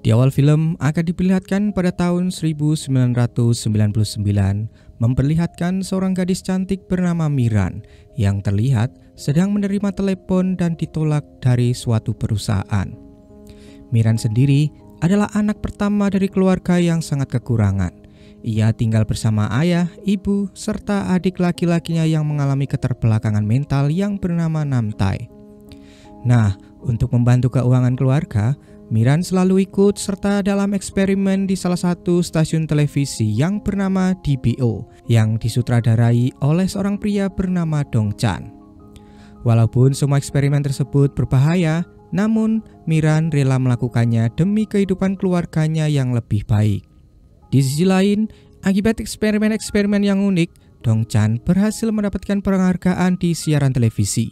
Di awal film akan diperlihatkan pada tahun 1999 memperlihatkan seorang gadis cantik bernama Miran yang terlihat sedang menerima telepon dan ditolak dari suatu perusahaan. Miran sendiri adalah anak pertama dari keluarga yang sangat kekurangan. Ia tinggal bersama ayah, ibu, serta adik laki-lakinya yang mengalami keterbelakangan mental yang bernama Namtai. Nah, untuk membantu keuangan keluarga, Miran selalu ikut serta dalam eksperimen di salah satu stasiun televisi yang bernama DBO yang disutradarai oleh seorang pria bernama Dong Chan. Walaupun semua eksperimen tersebut berbahaya, namun Miran rela melakukannya demi kehidupan keluarganya yang lebih baik. Di sisi lain, akibat eksperimen-eksperimen yang unik, Dong Chan berhasil mendapatkan penghargaan di siaran televisi.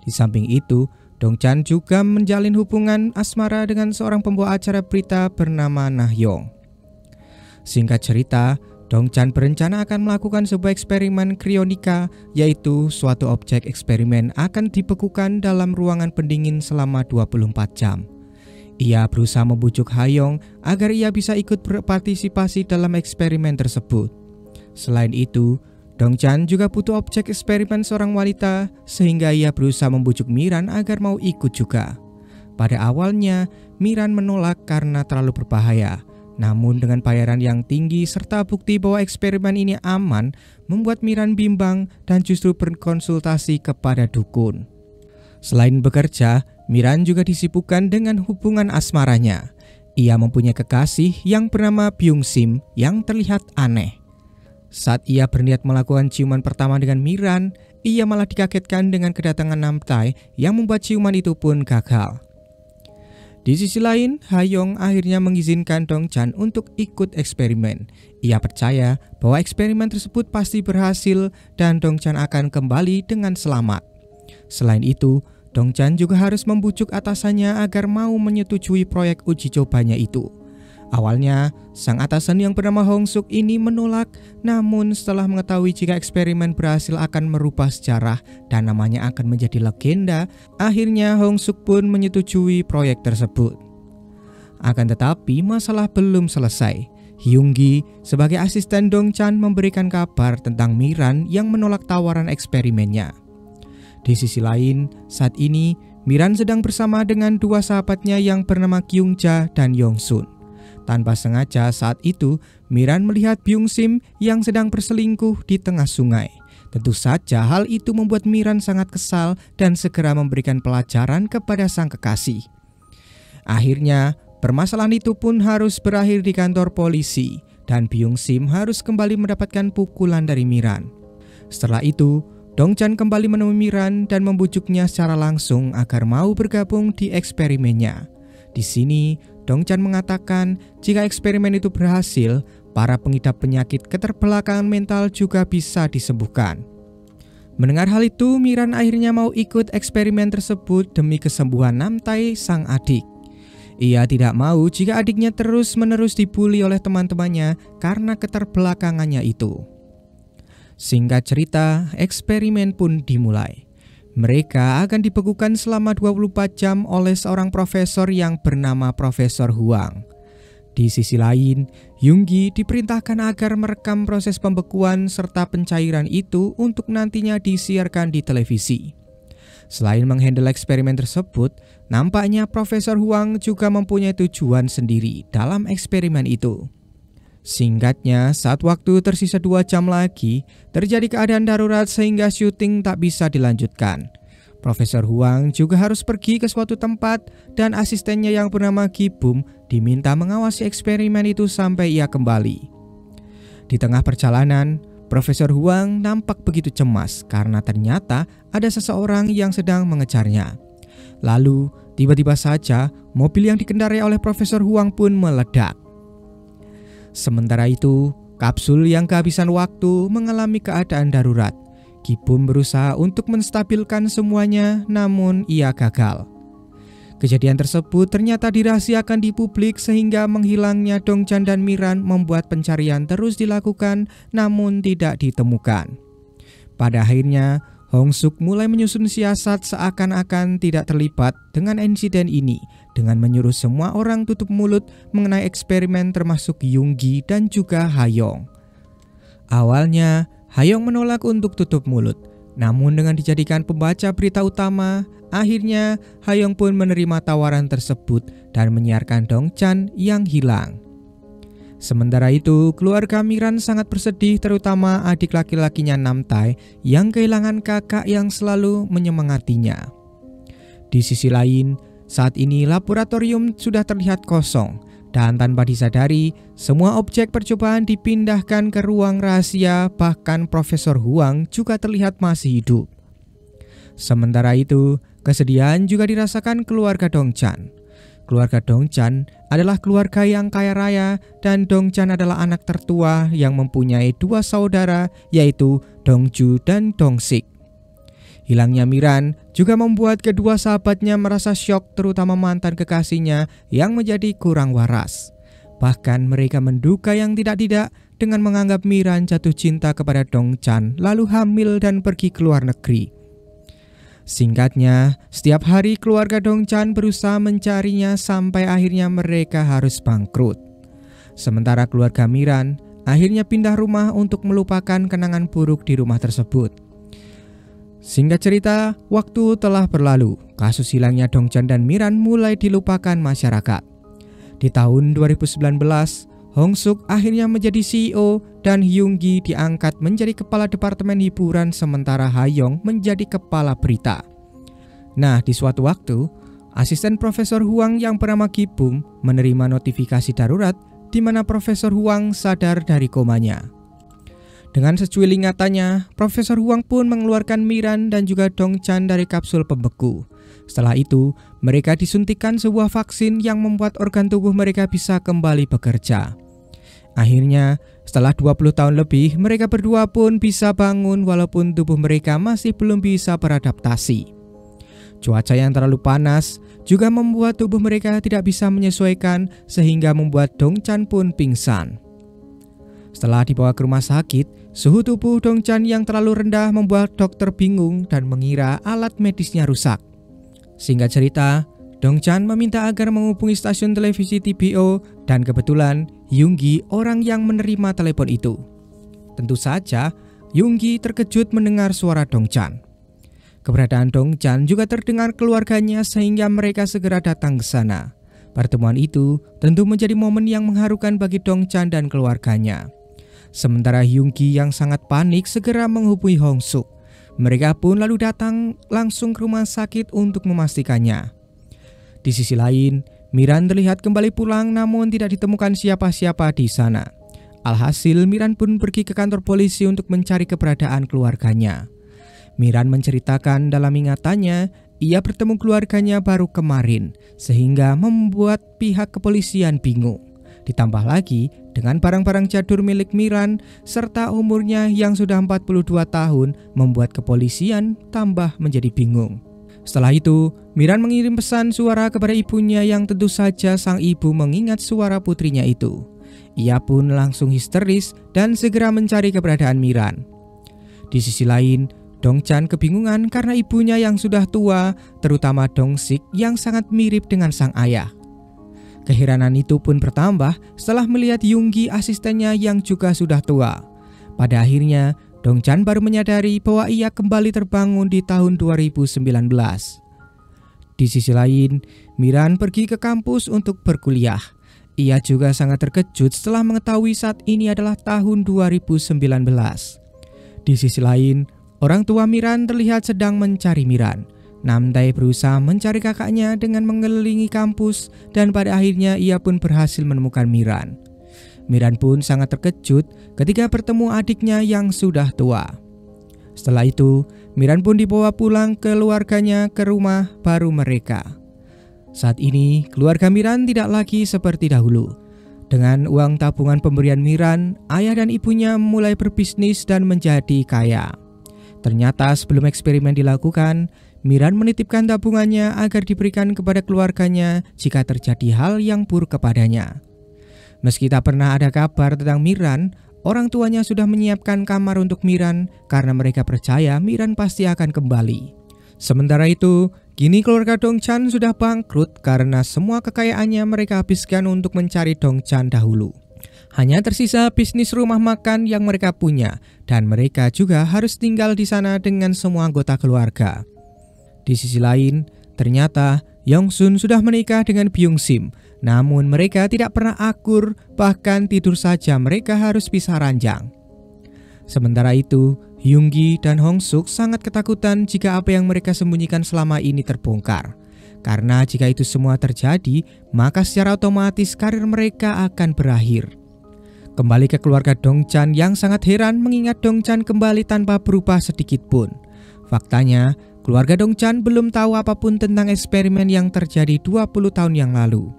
Di samping itu, Dong Chan juga menjalin hubungan asmara dengan seorang pembawa acara berita bernama Nahyong. Singkat cerita, Dong Chan berencana akan melakukan sebuah eksperimen krionika, yaitu suatu objek eksperimen akan dibekukan dalam ruangan pendingin selama 24 jam. Ia berusaha membujuk Hayong agar ia bisa ikut berpartisipasi dalam eksperimen tersebut. Selain itu, Dong Chan juga butuh objek eksperimen seorang wanita sehingga ia berusaha membujuk Miran agar mau ikut juga. Pada awalnya, Miran menolak karena terlalu berbahaya. Namun dengan bayaran yang tinggi serta bukti bahwa eksperimen ini aman, membuat Miran bimbang dan justru berkonsultasi kepada dukun. Selain bekerja, Miran juga disibukkan dengan hubungan asmaranya. Ia mempunyai kekasih yang bernama Byung Sim yang terlihat aneh. Saat ia berniat melakukan ciuman pertama dengan Miran, ia malah dikagetkan dengan kedatangan Namtai yang membuat ciuman itu pun gagal. Di sisi lain, Hayong akhirnya mengizinkan Dong Chan untuk ikut eksperimen. Ia percaya bahwa eksperimen tersebut pasti berhasil dan Dong Chan akan kembali dengan selamat. Selain itu, Dong Chan juga harus membujuk atasannya agar mau menyetujui proyek uji cobanya itu. Awalnya, sang atasan yang bernama Hong Suk ini menolak, namun setelah mengetahui jika eksperimen berhasil akan merubah sejarah dan namanya akan menjadi legenda, akhirnya Hong Suk pun menyetujui proyek tersebut. Akan tetapi, masalah belum selesai. Hyung-gi sebagai asisten Dong Chan memberikan kabar tentang Miran yang menolak tawaran eksperimennya. Di sisi lain, saat ini Miran sedang bersama dengan dua sahabatnya yang bernama Kyung-ja dan Yong-sun. Tanpa sengaja saat itu, Miran melihat Byung Sim yang sedang berselingkuh di tengah sungai. Tentu saja hal itu membuat Miran sangat kesal dan segera memberikan pelajaran kepada sang kekasih. Akhirnya, permasalahan itu pun harus berakhir di kantor polisi dan Byung Sim harus kembali mendapatkan pukulan dari Miran. Setelah itu, Dong Chan kembali menemui Miran dan membujuknya secara langsung agar mau bergabung di eksperimennya. Di sini, Dong Chan mengatakan jika eksperimen itu berhasil, para pengidap penyakit keterbelakangan mental juga bisa disembuhkan. Mendengar hal itu, Miran akhirnya mau ikut eksperimen tersebut demi kesembuhan Namtai, sang adik. Ia tidak mau jika adiknya terus-menerus dibully oleh teman-temannya karena keterbelakangannya itu. Singkat cerita, eksperimen pun dimulai. Mereka akan dibekukan selama 24 jam oleh seorang profesor yang bernama Profesor Huang. Di sisi lain, Hyung-gi diperintahkan agar merekam proses pembekuan serta pencairan itu untuk nantinya disiarkan di televisi. Selain menghandle eksperimen tersebut, nampaknya Profesor Huang juga mempunyai tujuan sendiri dalam eksperimen itu. Singkatnya, saat waktu tersisa 2 jam lagi, terjadi keadaan darurat sehingga syuting tak bisa dilanjutkan. Profesor Huang juga harus pergi ke suatu tempat dan asistennya yang bernama Gi-bum diminta mengawasi eksperimen itu sampai ia kembali. Di tengah perjalanan, Profesor Huang nampak begitu cemas karena ternyata ada seseorang yang sedang mengejarnya. Lalu, tiba-tiba saja mobil yang dikendarai oleh Profesor Huang pun meledak. Sementara itu, kapsul yang kehabisan waktu mengalami keadaan darurat. Gi-bum berusaha untuk menstabilkan semuanya, namun ia gagal. Kejadian tersebut ternyata dirahasiakan di publik sehingga menghilangnya Dong Chan dan Miran membuat pencarian terus dilakukan namun tidak ditemukan. Pada akhirnya, Hong Suk mulai menyusun siasat seakan-akan tidak terlibat dengan insiden ini dengan menyuruh semua orang tutup mulut mengenai eksperimen termasuk Yoongi dan juga Ha-young. Awalnya, Ha-young menolak untuk tutup mulut. Namun dengan dijadikan pembaca berita utama, akhirnya Ha-young pun menerima tawaran tersebut dan menyiarkan Dong-chan yang hilang. Sementara itu, keluarga Miran sangat bersedih, terutama adik laki-lakinya Nam-tae yang kehilangan kakak yang selalu menyemangatinya. Di sisi lain, saat ini laboratorium sudah terlihat kosong dan tanpa disadari, semua objek percobaan dipindahkan ke ruang rahasia, bahkan Profesor Huang juga terlihat masih hidup. Sementara itu, kesedihan juga dirasakan keluarga Dong-chan. Keluarga Dong-chan adalah keluarga yang kaya raya dan Dong-chan adalah anak tertua yang mempunyai 2 saudara yaitu Dong-ju dan Dong-sik. Hilangnya Miran juga membuat kedua sahabatnya merasa syok, terutama mantan kekasihnya yang menjadi kurang waras. Bahkan mereka menduga yang tidak-tidak dengan menganggap Miran jatuh cinta kepada Dong-chan lalu hamil dan pergi ke luar negeri. Singkatnya, setiap hari keluarga Dong-chan berusaha mencarinya sampai akhirnya mereka harus bangkrut. Sementara keluarga Miran akhirnya pindah rumah untuk melupakan kenangan buruk di rumah tersebut. Singkat cerita, waktu telah berlalu. Kasus hilangnya Dong-chan dan Miran mulai dilupakan masyarakat. Di tahun 2019, Hong Suk akhirnya menjadi CEO dan Yoongi diangkat menjadi kepala departemen hiburan sementara Ha-young menjadi kepala berita. Nah, di suatu waktu, asisten Profesor Huang yang bernama Ki-bum menerima notifikasi darurat di mana Profesor Huang sadar dari komanya. Dengan secuil ingatannya, Profesor Huang pun mengeluarkan Miran dan juga Dong-chan dari kapsul pembeku. Setelah itu, mereka disuntikkan sebuah vaksin yang membuat organ tubuh mereka bisa kembali bekerja. Akhirnya, setelah 20 tahun lebih, mereka berdua pun bisa bangun walaupun tubuh mereka masih belum bisa beradaptasi. Cuaca yang terlalu panas juga membuat tubuh mereka tidak bisa menyesuaikan sehingga membuat Dong-chan pun pingsan. Setelah dibawa ke rumah sakit, suhu tubuh Dong-chan yang terlalu rendah membuat dokter bingung dan mengira alat medisnya rusak. Singkat cerita, Dong-chan meminta agar menghubungi stasiun televisi TBO dan kebetulan Yoongi orang yang menerima telepon itu. Tentu saja, Yoongi terkejut mendengar suara Dong-chan. Keberadaan Dong-chan juga terdengar keluarganya sehingga mereka segera datang ke sana. Pertemuan itu tentu menjadi momen yang mengharukan bagi Dong-chan dan keluarganya. Sementara Yoongi yang sangat panik segera menghubungi Hong Suk. Mereka pun lalu datang langsung ke rumah sakit untuk memastikannya. Di sisi lain, Miran terlihat kembali pulang namun tidak ditemukan siapa-siapa di sana. Alhasil, Miran pun pergi ke kantor polisi untuk mencari keberadaan keluarganya. Miran menceritakan dalam ingatannya, ia bertemu keluarganya baru kemarin, sehingga membuat pihak kepolisian bingung. Ditambah lagi dengan barang-barang jadul milik Miran serta umurnya yang sudah 42 tahun membuat kepolisian tambah menjadi bingung. Setelah itu, Miran mengirim pesan suara kepada ibunya yang tentu saja sang ibu mengingat suara putrinya itu. Ia pun langsung histeris dan segera mencari keberadaan Miran. Di sisi lain, Dong-chan kebingungan karena ibunya yang sudah tua, terutama Dong-sik yang sangat mirip dengan sang ayah. Keheranan itu pun bertambah setelah melihat Yoongi asistennya yang juga sudah tua. Pada akhirnya, Dong-chan baru menyadari bahwa ia kembali terbangun di tahun 2019. Di sisi lain, Miran pergi ke kampus untuk berkuliah. Ia juga sangat terkejut setelah mengetahui saat ini adalah tahun 2019. Di sisi lain, orang tua Miran terlihat sedang mencari Miran. Nam-tae berusaha mencari kakaknya dengan mengelilingi kampus dan pada akhirnya ia pun berhasil menemukan Miran. Miran pun sangat terkejut ketika bertemu adiknya yang sudah tua. Setelah itu, Miran pun dibawa pulang ke keluarganya ke rumah baru mereka. Saat ini, keluarga Miran tidak lagi seperti dahulu. Dengan uang tabungan pemberian Miran, ayah dan ibunya mulai berbisnis dan menjadi kaya. Ternyata sebelum eksperimen dilakukan, Miran menitipkan tabungannya agar diberikan kepada keluarganya jika terjadi hal yang buruk kepadanya. Meski tak pernah ada kabar tentang Miran, orang tuanya sudah menyiapkan kamar untuk Miran karena mereka percaya Miran pasti akan kembali. Sementara itu, kini keluarga Dongchan sudah bangkrut karena semua kekayaannya mereka habiskan untuk mencari Dongchan dahulu. Hanya tersisa bisnis rumah makan yang mereka punya dan mereka juga harus tinggal di sana dengan semua anggota keluarga. Di sisi lain, ternyata Yongsun sudah menikah dengan Byung-sim, namun mereka tidak pernah akur, bahkan tidur saja mereka harus pisah ranjang. Sementara itu, Hyung-gi dan Hong-suk sangat ketakutan jika apa yang mereka sembunyikan selama ini terbongkar. Karena jika itu semua terjadi, maka secara otomatis karir mereka akan berakhir. Kembali ke keluarga Dongchan yang sangat heran mengingat Dongchan kembali tanpa berubah sedikit pun. Faktanya, keluarga Dongchan belum tahu apapun tentang eksperimen yang terjadi 20 tahun yang lalu.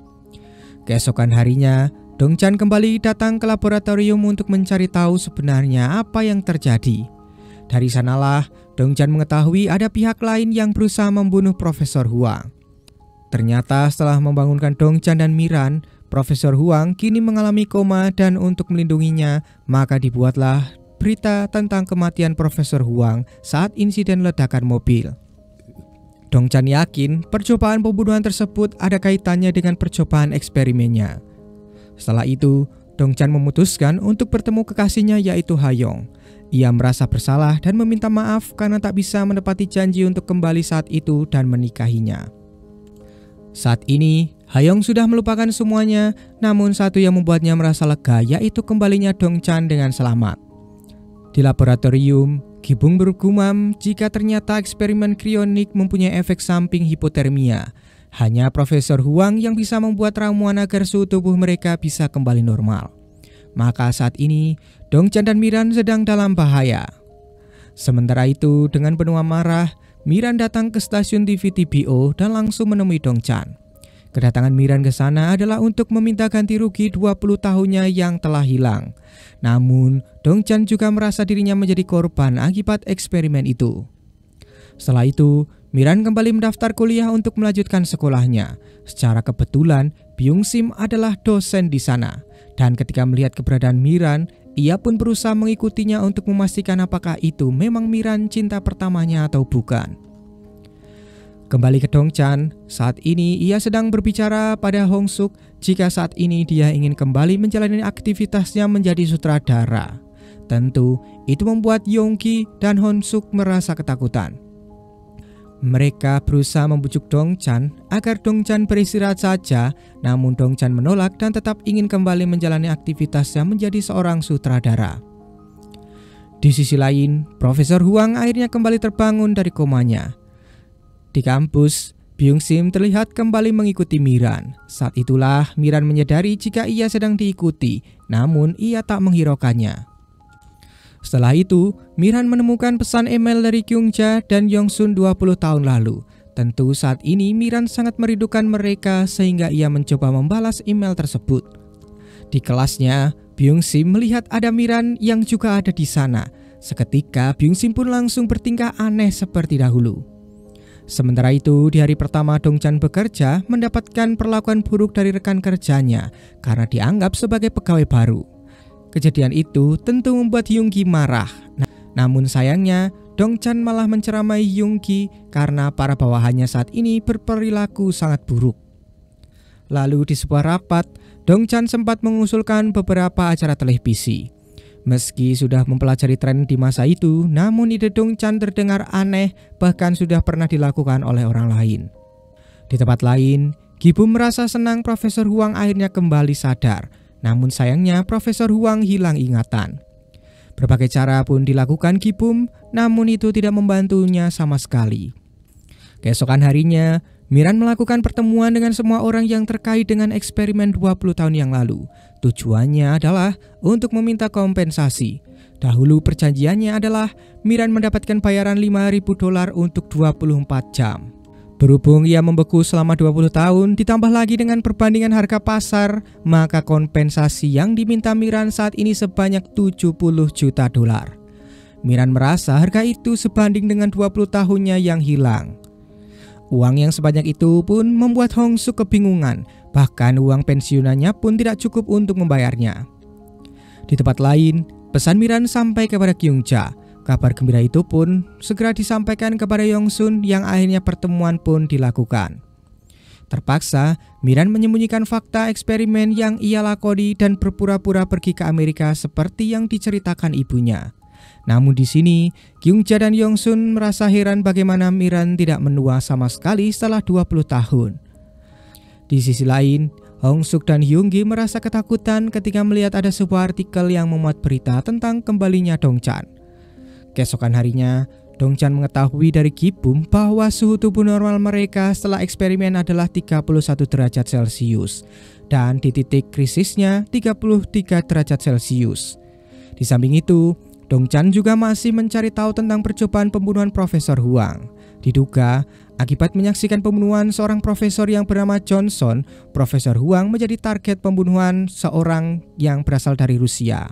Keesokan harinya, Dongchan kembali datang ke laboratorium untuk mencari tahu sebenarnya apa yang terjadi. Dari sanalah, Dongchan mengetahui ada pihak lain yang berusaha membunuh Profesor Huang. Ternyata setelah membangunkan Dongchan dan Miran, Profesor Huang kini mengalami koma dan untuk melindunginya, maka dibuatlah berita tentang kematian Profesor Huang saat insiden ledakan mobil. Dongchan yakin percobaan pembunuhan tersebut ada kaitannya dengan percobaan eksperimennya. Setelah itu, Dongchan memutuskan untuk bertemu kekasihnya yaitu Hayong. Ia merasa bersalah dan meminta maaf karena tak bisa menepati janji untuk kembali saat itu dan menikahinya. Saat ini, Hayong sudah melupakan semuanya, namun satu yang membuatnya merasa lega yaitu kembalinya Dongchan dengan selamat. Di laboratorium, Gibung bergumam jika ternyata eksperimen krionik mempunyai efek samping hipotermia. Hanya Profesor Huang yang bisa membuat ramuan agar suhu tubuh mereka bisa kembali normal. Maka saat ini, Dongchan dan Miran sedang dalam bahaya. Sementara itu, dengan penuh amarah, Miran datang ke stasiun TV TBO dan langsung menemui Dongchan. Kedatangan Miran ke sana adalah untuk meminta ganti rugi 20 tahunnya yang telah hilang. Namun, Dongchan juga merasa dirinya menjadi korban akibat eksperimen itu. Setelah itu, Miran kembali mendaftar kuliah untuk melanjutkan sekolahnya. Secara kebetulan, Byung-sim adalah dosen di sana. Dan ketika melihat keberadaan Miran, ia pun berusaha mengikutinya untuk memastikan apakah itu memang Miran cinta pertamanya atau bukan. Kembali ke Dongchan, saat ini ia sedang berbicara pada Hong-suk jika saat ini dia ingin kembali menjalani aktivitasnya menjadi sutradara. Tentu, itu membuat Yong-gi dan Hong-suk merasa ketakutan. Mereka berusaha membujuk Dongchan agar Dongchan beristirahat saja, namun Dongchan menolak dan tetap ingin kembali menjalani aktivitasnya menjadi seorang sutradara. Di sisi lain, Profesor Huang akhirnya kembali terbangun dari komanya. Di kampus, Byung-sim terlihat kembali mengikuti Miran. Saat itulah Miran menyadari jika ia sedang diikuti, namun ia tak menghiraukannya. Setelah itu, Miran menemukan pesan email dari Kyungja dan Yongsun 20 tahun lalu. Tentu saat ini Miran sangat merindukan mereka sehingga ia mencoba membalas email tersebut. Di kelasnya, Byung-sim melihat ada Miran yang juga ada di sana. Seketika Byung-sim pun langsung bertingkah aneh seperti dahulu. Sementara itu, di hari pertama Dongchan bekerja mendapatkan perlakuan buruk dari rekan kerjanya karena dianggap sebagai pegawai baru. Kejadian itu tentu membuat Hyung-gi marah. Namun sayangnya, Dongchan malah menceramai Hyung-gi karena para bawahannya saat ini berperilaku sangat buruk. Lalu di sebuah rapat, Dongchan sempat mengusulkan beberapa acara televisi. Meski sudah mempelajari tren di masa itu, namun ide Dongchan terdengar aneh, bahkan sudah pernah dilakukan oleh orang lain. Di tempat lain, Gibum merasa senang Profesor Huang akhirnya kembali sadar. Namun sayangnya Profesor Huang hilang ingatan. Berbagai cara pun dilakukan Gibum, namun itu tidak membantunya sama sekali. Keesokan harinya, Miran melakukan pertemuan dengan semua orang yang terkait dengan eksperimen 20 tahun yang lalu. Tujuannya adalah untuk meminta kompensasi. Dahulu perjanjiannya adalah Miran mendapatkan bayaran $5.000 untuk 24 jam. Berhubung ia membeku selama 20 tahun, ditambah lagi dengan perbandingan harga pasar, maka kompensasi yang diminta Miran saat ini sebanyak $70 juta. Miran merasa harga itu sebanding dengan 20 tahunnya yang hilang. Uang yang sebanyak itu pun membuat Hong-suk kebingungan, bahkan uang pensiunannya pun tidak cukup untuk membayarnya. Di tempat lain, pesan Miran sampai kepada Kyungja. Kabar gembira itu pun segera disampaikan kepada Yongsun yang akhirnya pertemuan pun dilakukan. Terpaksa, Miran menyembunyikan fakta eksperimen yang ia lakoni dan berpura-pura pergi ke Amerika seperti yang diceritakan ibunya. Namun di sini, Kyungja dan Yongsun merasa heran bagaimana Miran tidak menua sama sekali setelah 20 tahun. Di sisi lain, Hongsuk dan Hyunggi merasa ketakutan ketika melihat ada sebuah artikel yang memuat berita tentang kembalinya Dongchan. Keesokan harinya, Dongchan mengetahui dari Kibum bahwa suhu tubuh normal mereka setelah eksperimen adalah 31 derajat Celcius dan di titik krisisnya 33 derajat Celcius. Di samping itu, Dongchan juga masih mencari tahu tentang percobaan pembunuhan Profesor Huang. Diduga, akibat menyaksikan pembunuhan seorang profesor yang bernama Johnson, Profesor Huang menjadi target pembunuhan seorang yang berasal dari Rusia.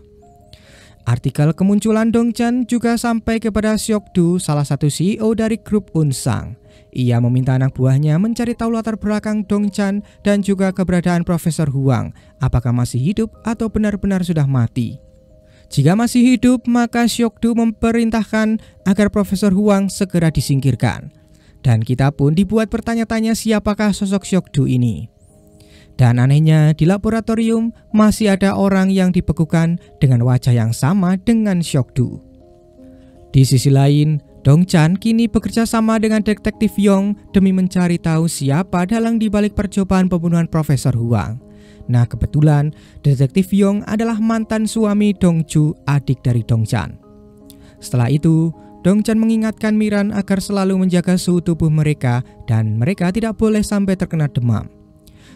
Artikel kemunculan Dongchan juga sampai kepada Seokdu, salah satu CEO dari grup Unsang. Ia meminta anak buahnya mencari tahu latar belakang Dongchan dan juga keberadaan Profesor Huang, apakah masih hidup atau benar-benar sudah mati. Jika masih hidup, maka Seokdu memerintahkan agar Profesor Huang segera disingkirkan. Dan kita pun dibuat bertanya-tanya siapakah sosok Seokdu ini. Dan anehnya, di laboratorium masih ada orang yang dibekukan dengan wajah yang sama dengan Seokdu. Di sisi lain, Dongchan kini bekerja sama dengan detektif Yong demi mencari tahu siapa dalang dibalik percobaan pembunuhan Profesor Huang. Nah, kebetulan detektif Yong adalah mantan suami Dongju, adik dari Dongchan. Setelah itu, Dongchan mengingatkan Miran agar selalu menjaga suhu tubuh mereka dan mereka tidak boleh sampai terkena demam.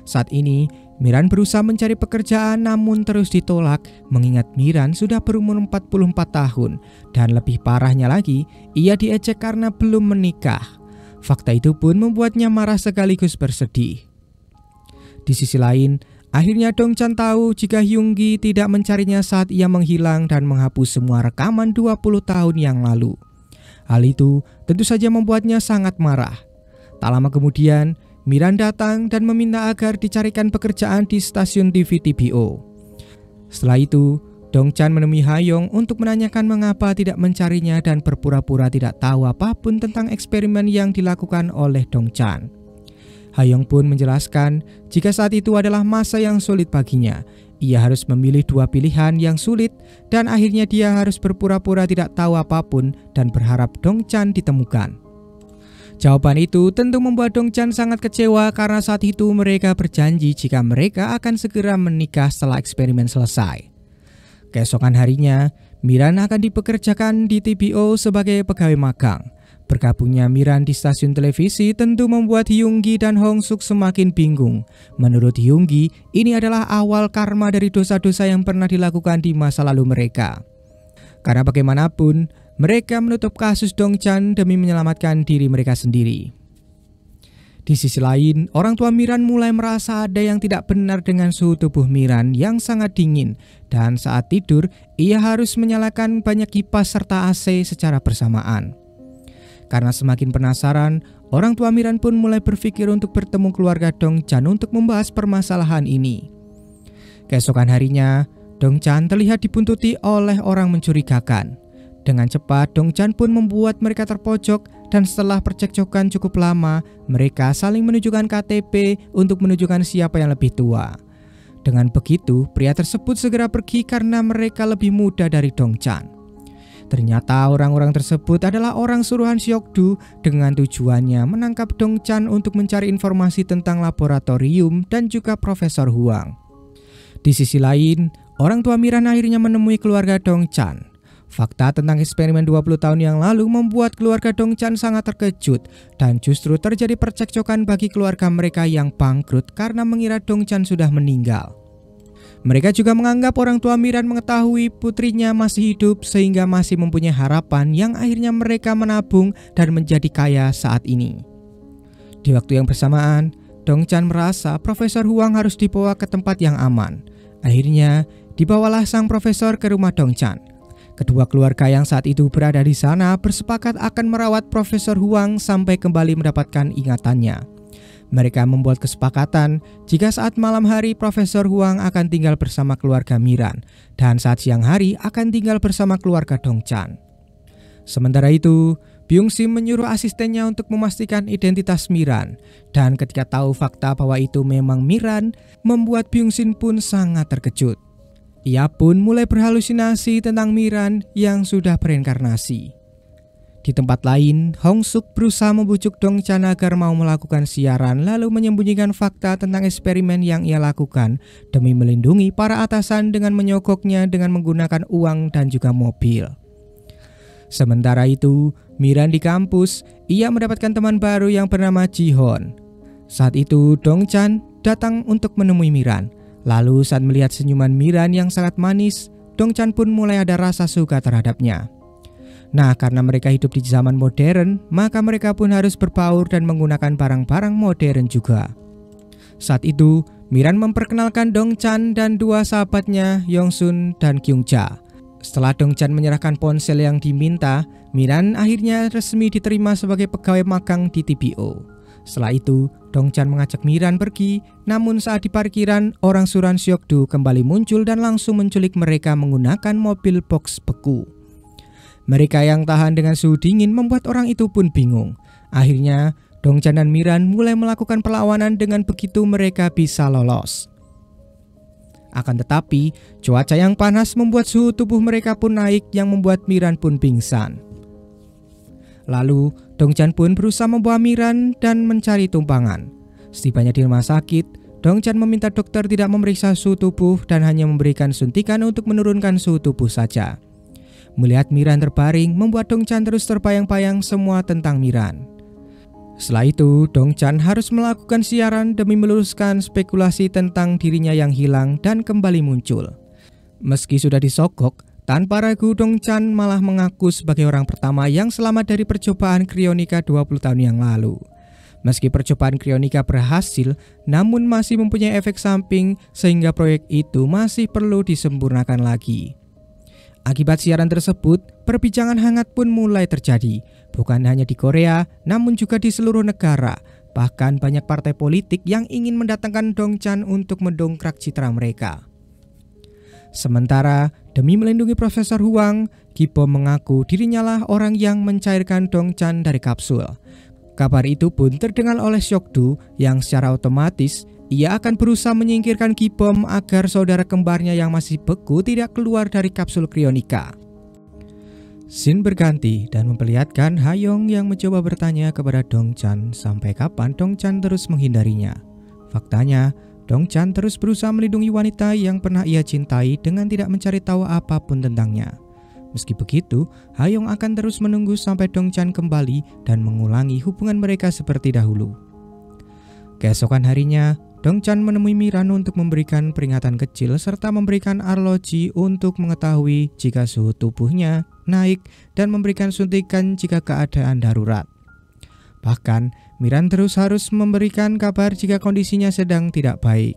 Saat ini, Miran berusaha mencari pekerjaan namun terus ditolak mengingat Miran sudah berumur 44 tahun dan lebih parahnya lagi, ia diejek karena belum menikah. Fakta itu pun membuatnya marah sekaligus bersedih. Di sisi lain, akhirnya Dongchan tahu jika Hyunggi tidak mencarinya saat ia menghilang dan menghapus semua rekaman 20 tahun yang lalu. Hal itu tentu saja membuatnya sangat marah. Tak lama kemudian, Miran datang dan meminta agar dicarikan pekerjaan di stasiun TV TBO. Setelah itu, Dongchan menemui Hayong untuk menanyakan mengapa tidak mencarinya dan berpura-pura tidak tahu apapun tentang eksperimen yang dilakukan oleh Dongchan. Hayong pun menjelaskan jika saat itu adalah masa yang sulit baginya. Ia harus memilih dua pilihan yang sulit dan akhirnya dia harus berpura-pura tidak tahu apapun dan berharap Dongchan ditemukan. Jawaban itu tentu membuat Dongchan sangat kecewa karena saat itu mereka berjanji jika mereka akan segera menikah setelah eksperimen selesai. Keesokan harinya, Miran akan dipekerjakan di TBO sebagai pegawai magang. Bergabungnya Miran di stasiun televisi tentu membuat Hyunggi dan Hongsuk semakin bingung. Menurut Hyunggi, ini adalah awal karma dari dosa-dosa yang pernah dilakukan di masa lalu mereka. Karena bagaimanapun, mereka menutup kasus Dongchan demi menyelamatkan diri mereka sendiri. Di sisi lain, orang tua Miran mulai merasa ada yang tidak benar dengan suhu tubuh Miran yang sangat dingin. Dan saat tidur, ia harus menyalakan banyak kipas serta AC secara bersamaan. Karena semakin penasaran, orang tua Miran pun mulai berpikir untuk bertemu keluarga Dongchan untuk membahas permasalahan ini. Keesokan harinya, Dongchan terlihat dibuntuti oleh orang mencurigakan. Dengan cepat, Dongchan pun membuat mereka terpojok dan setelah percekcokan cukup lama, mereka saling menunjukkan KTP untuk menunjukkan siapa yang lebih tua. Dengan begitu, pria tersebut segera pergi karena mereka lebih muda dari Dongchan. Ternyata orang-orang tersebut adalah orang suruhan Seokdu dengan tujuannya menangkap Dongchan untuk mencari informasi tentang laboratorium dan juga Profesor Huang. Di sisi lain, orang tua Miran akhirnya menemui keluarga Dongchan. Fakta tentang eksperimen 20 tahun yang lalu membuat keluarga Dongchan sangat terkejut dan justru terjadi percekcokan bagi keluarga mereka yang bangkrut karena mengira Dongchan sudah meninggal. Mereka juga menganggap orang tua Miran mengetahui putrinya masih hidup sehingga masih mempunyai harapan yang akhirnya mereka menabung dan menjadi kaya saat ini. Di waktu yang bersamaan, Dongchan merasa Profesor Huang harus dibawa ke tempat yang aman. Akhirnya, dibawalah sang profesor ke rumah Dongchan. Kedua keluarga yang saat itu berada di sana bersepakat akan merawat Profesor Huang sampai kembali mendapatkan ingatannya. Mereka membuat kesepakatan jika saat malam hari Profesor Huang akan tinggal bersama keluarga Miran dan saat siang hari akan tinggal bersama keluarga Dongchan. Sementara itu, Byung-sim menyuruh asistennya untuk memastikan identitas Miran, dan ketika tahu fakta bahwa itu memang Miran, membuat Byung-sim pun sangat terkejut. Ia pun mulai berhalusinasi tentang Miran yang sudah bereinkarnasi. Di tempat lain, Hong Suk berusaha membujuk Dongchan agar mau melakukan siaran lalu menyembunyikan fakta tentang eksperimen yang ia lakukan demi melindungi para atasan dengan menyogoknya dengan menggunakan uang dan juga mobil. Sementara itu, Miran di kampus, ia mendapatkan teman baru yang bernama Ji-hon. Saat itu, Dongchan datang untuk menemui Miran. Lalu saat melihat senyuman Miran yang sangat manis, Dongchan pun mulai ada rasa suka terhadapnya. Nah, karena mereka hidup di zaman modern, maka mereka pun harus berbaur dan menggunakan barang-barang modern juga. Saat itu, Miran memperkenalkan Dongchan dan dua sahabatnya, Yongsun dan Kyungja. Setelah Dongchan menyerahkan ponsel yang diminta, Miran akhirnya resmi diterima sebagai pegawai magang di TPO. Setelah itu, Dongchan mengajak Miran pergi, namun saat di parkiran, orang Suran Seokdu kembali muncul dan langsung menculik mereka menggunakan mobil box beku. Mereka yang tahan dengan suhu dingin membuat orang itu pun bingung. Akhirnya, Dongchan dan Miran mulai melakukan perlawanan, dengan begitu mereka bisa lolos. Akan tetapi, cuaca yang panas membuat suhu tubuh mereka pun naik yang membuat Miran pun pingsan. Lalu, Dongchan pun berusaha membawa Miran dan mencari tumpangan. Setibanya di rumah sakit, Dongchan meminta dokter tidak memeriksa suhu tubuh dan hanya memberikan suntikan untuk menurunkan suhu tubuh saja. Melihat Miran terbaring, membuat Dongchan terus terbayang-bayang semua tentang Miran. Setelah itu, Dongchan harus melakukan siaran demi meluruskan spekulasi tentang dirinya yang hilang dan kembali muncul. Meski sudah disogok, tanpa ragu Dongchan malah mengaku sebagai orang pertama yang selamat dari percobaan krionika 20 tahun yang lalu. Meski percobaan krionika berhasil, namun masih mempunyai efek samping sehingga proyek itu masih perlu disempurnakan lagi. Akibat siaran tersebut, perbincangan hangat pun mulai terjadi, bukan hanya di Korea, namun juga di seluruh negara. Bahkan banyak partai politik yang ingin mendatangkan Dongchan untuk mendongkrak citra mereka. Sementara, demi melindungi Profesor Huang, Ki-bom mengaku dirinya lah orang yang mencairkan Dongchan dari kapsul. Kabar itu pun terdengar oleh Seokdu yang secara otomatis ia akan berusaha menyingkirkan Ki-bom agar saudara kembarnya yang masih beku tidak keluar dari kapsul krionika. Scene berganti dan memperlihatkan Hayoung yang mencoba bertanya kepada Dongchan sampai kapan Dongchan terus menghindarinya. Faktanya, Dongchan terus berusaha melindungi wanita yang pernah ia cintai dengan tidak mencari tahu apapun tentangnya. Meski begitu, Hayoung akan terus menunggu sampai Dongchan kembali dan mengulangi hubungan mereka seperti dahulu. Keesokan harinya, Dongchan menemui Miran untuk memberikan peringatan kecil serta memberikan arloji untuk mengetahui jika suhu tubuhnya naik dan memberikan suntikan jika keadaan darurat. Bahkan, Miran terus harus memberikan kabar jika kondisinya sedang tidak baik.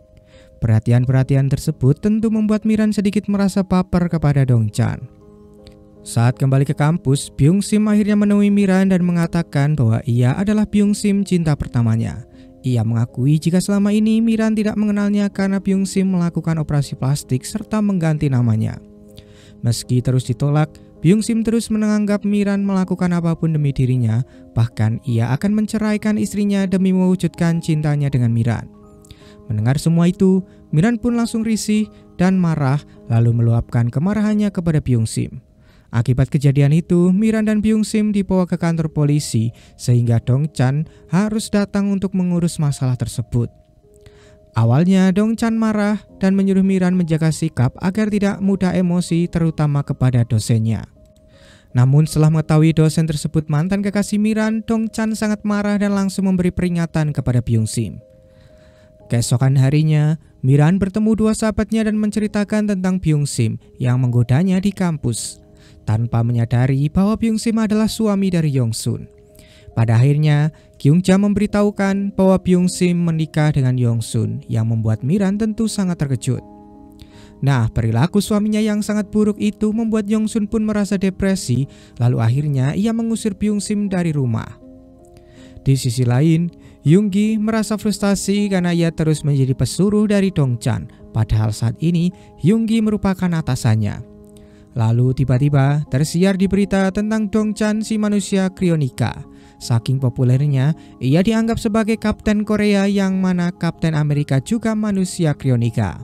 Perhatian-perhatian tersebut tentu membuat Miran sedikit merasa baper kepada Dongchan. Saat kembali ke kampus, Byung-sim akhirnya menemui Miran dan mengatakan bahwa ia adalah Byung-sim cinta pertamanya. Ia mengakui jika selama ini Miran tidak mengenalnya karena Byung-sim melakukan operasi plastik serta mengganti namanya. Meski terus ditolak, Byung-sim terus menganggap Miran melakukan apapun demi dirinya, bahkan ia akan menceraikan istrinya demi mewujudkan cintanya dengan Miran. Mendengar semua itu, Miran pun langsung risih dan marah lalu meluapkan kemarahannya kepada Byung-sim. Akibat kejadian itu, Miran dan Byung-sim dibawa ke kantor polisi sehingga Dongchan harus datang untuk mengurus masalah tersebut. Awalnya Dongchan marah dan menyuruh Miran menjaga sikap agar tidak mudah emosi terutama kepada dosennya. Namun setelah mengetahui dosen tersebut mantan kekasih Miran, Dongchan sangat marah dan langsung memberi peringatan kepada Byung-sim. Keesokan harinya, Miran bertemu dua sahabatnya dan menceritakan tentang Byung-sim yang menggodanya di kampus, tanpa menyadari bahwa Byung-sim adalah suami dari Yongsun. Pada akhirnya, Kyungja memberitahukan bahwa Byung-sim menikah dengan Yongsun yang membuat Miran tentu sangat terkejut. Nah, perilaku suaminya yang sangat buruk itu membuat Yongsun pun merasa depresi, lalu akhirnya ia mengusir Byung-sim dari rumah. Di sisi lain, Yoongi merasa frustasi karena ia terus menjadi pesuruh dari Dongchan, padahal saat ini Yoongi merupakan atasannya. Lalu tiba-tiba tersiar di berita tentang Dongchan si manusia krionika. Saking populernya, ia dianggap sebagai Kapten Korea yang mana Kapten Amerika juga manusia krionika.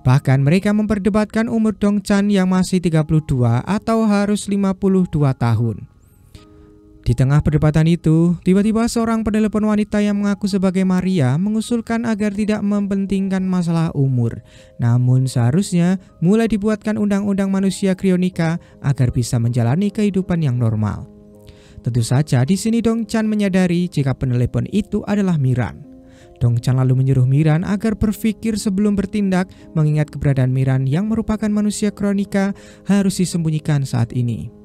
Bahkan mereka memperdebatkan umur Dongchan yang masih 32 atau harus 52 tahun. Di tengah perdebatan itu, tiba-tiba seorang penelepon wanita yang mengaku sebagai Maria mengusulkan agar tidak mementingkan masalah umur. Namun seharusnya mulai dibuatkan undang-undang manusia krionika agar bisa menjalani kehidupan yang normal. Tentu saja di sini Dongchan menyadari jika penelepon itu adalah Miran. Dongchan lalu menyuruh Miran agar berpikir sebelum bertindak, mengingat keberadaan Miran yang merupakan manusia kronika harus disembunyikan saat ini.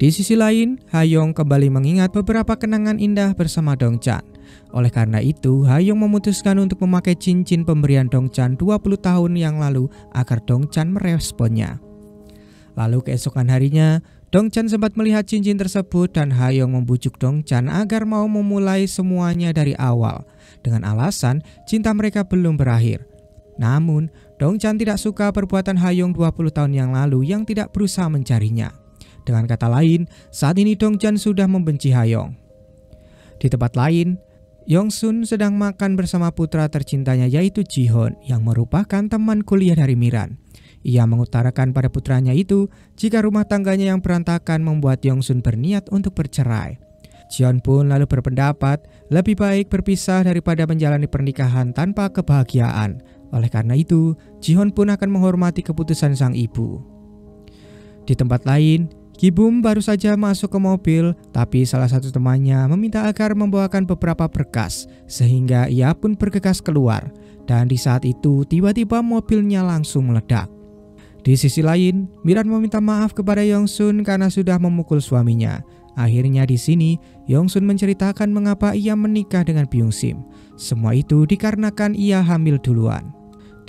Di sisi lain, Ha-young kembali mengingat beberapa kenangan indah bersama Dongchan. Oleh karena itu, Ha-young memutuskan untuk memakai cincin pemberian Dongchan 20 tahun yang lalu agar Dongchan meresponnya. Lalu keesokan harinya, Dongchan sempat melihat cincin tersebut dan Ha-young membujuk Dongchan agar mau memulai semuanya dari awal dengan alasan cinta mereka belum berakhir. Namun, Dongchan tidak suka perbuatan Ha-young 20 tahun yang lalu yang tidak berusaha mencarinya. Dengan kata lain, saat ini Dongchan sudah membenci Ha-young. Di tempat lain, Yongsun sedang makan bersama putra tercintanya yaitu Ji-hoon yang merupakan teman kuliah dari Miran. Ia mengutarakan pada putranya itu jika rumah tangganya yang berantakan membuat Yongsun berniat untuk bercerai. Ji-hoon pun lalu berpendapat lebih baik berpisah daripada menjalani pernikahan tanpa kebahagiaan. Oleh karena itu, Ji-hoon pun akan menghormati keputusan sang ibu. Di tempat lain, Ki-bum baru saja masuk ke mobil, tapi salah satu temannya meminta agar membawakan beberapa berkas, sehingga ia pun bergegas keluar. Dan di saat itu, tiba-tiba mobilnya langsung meledak. Di sisi lain, Miran meminta maaf kepada Yongsun karena sudah memukul suaminya. Akhirnya di sini, Yongsun menceritakan mengapa ia menikah dengan Byung-sim. Semua itu dikarenakan ia hamil duluan.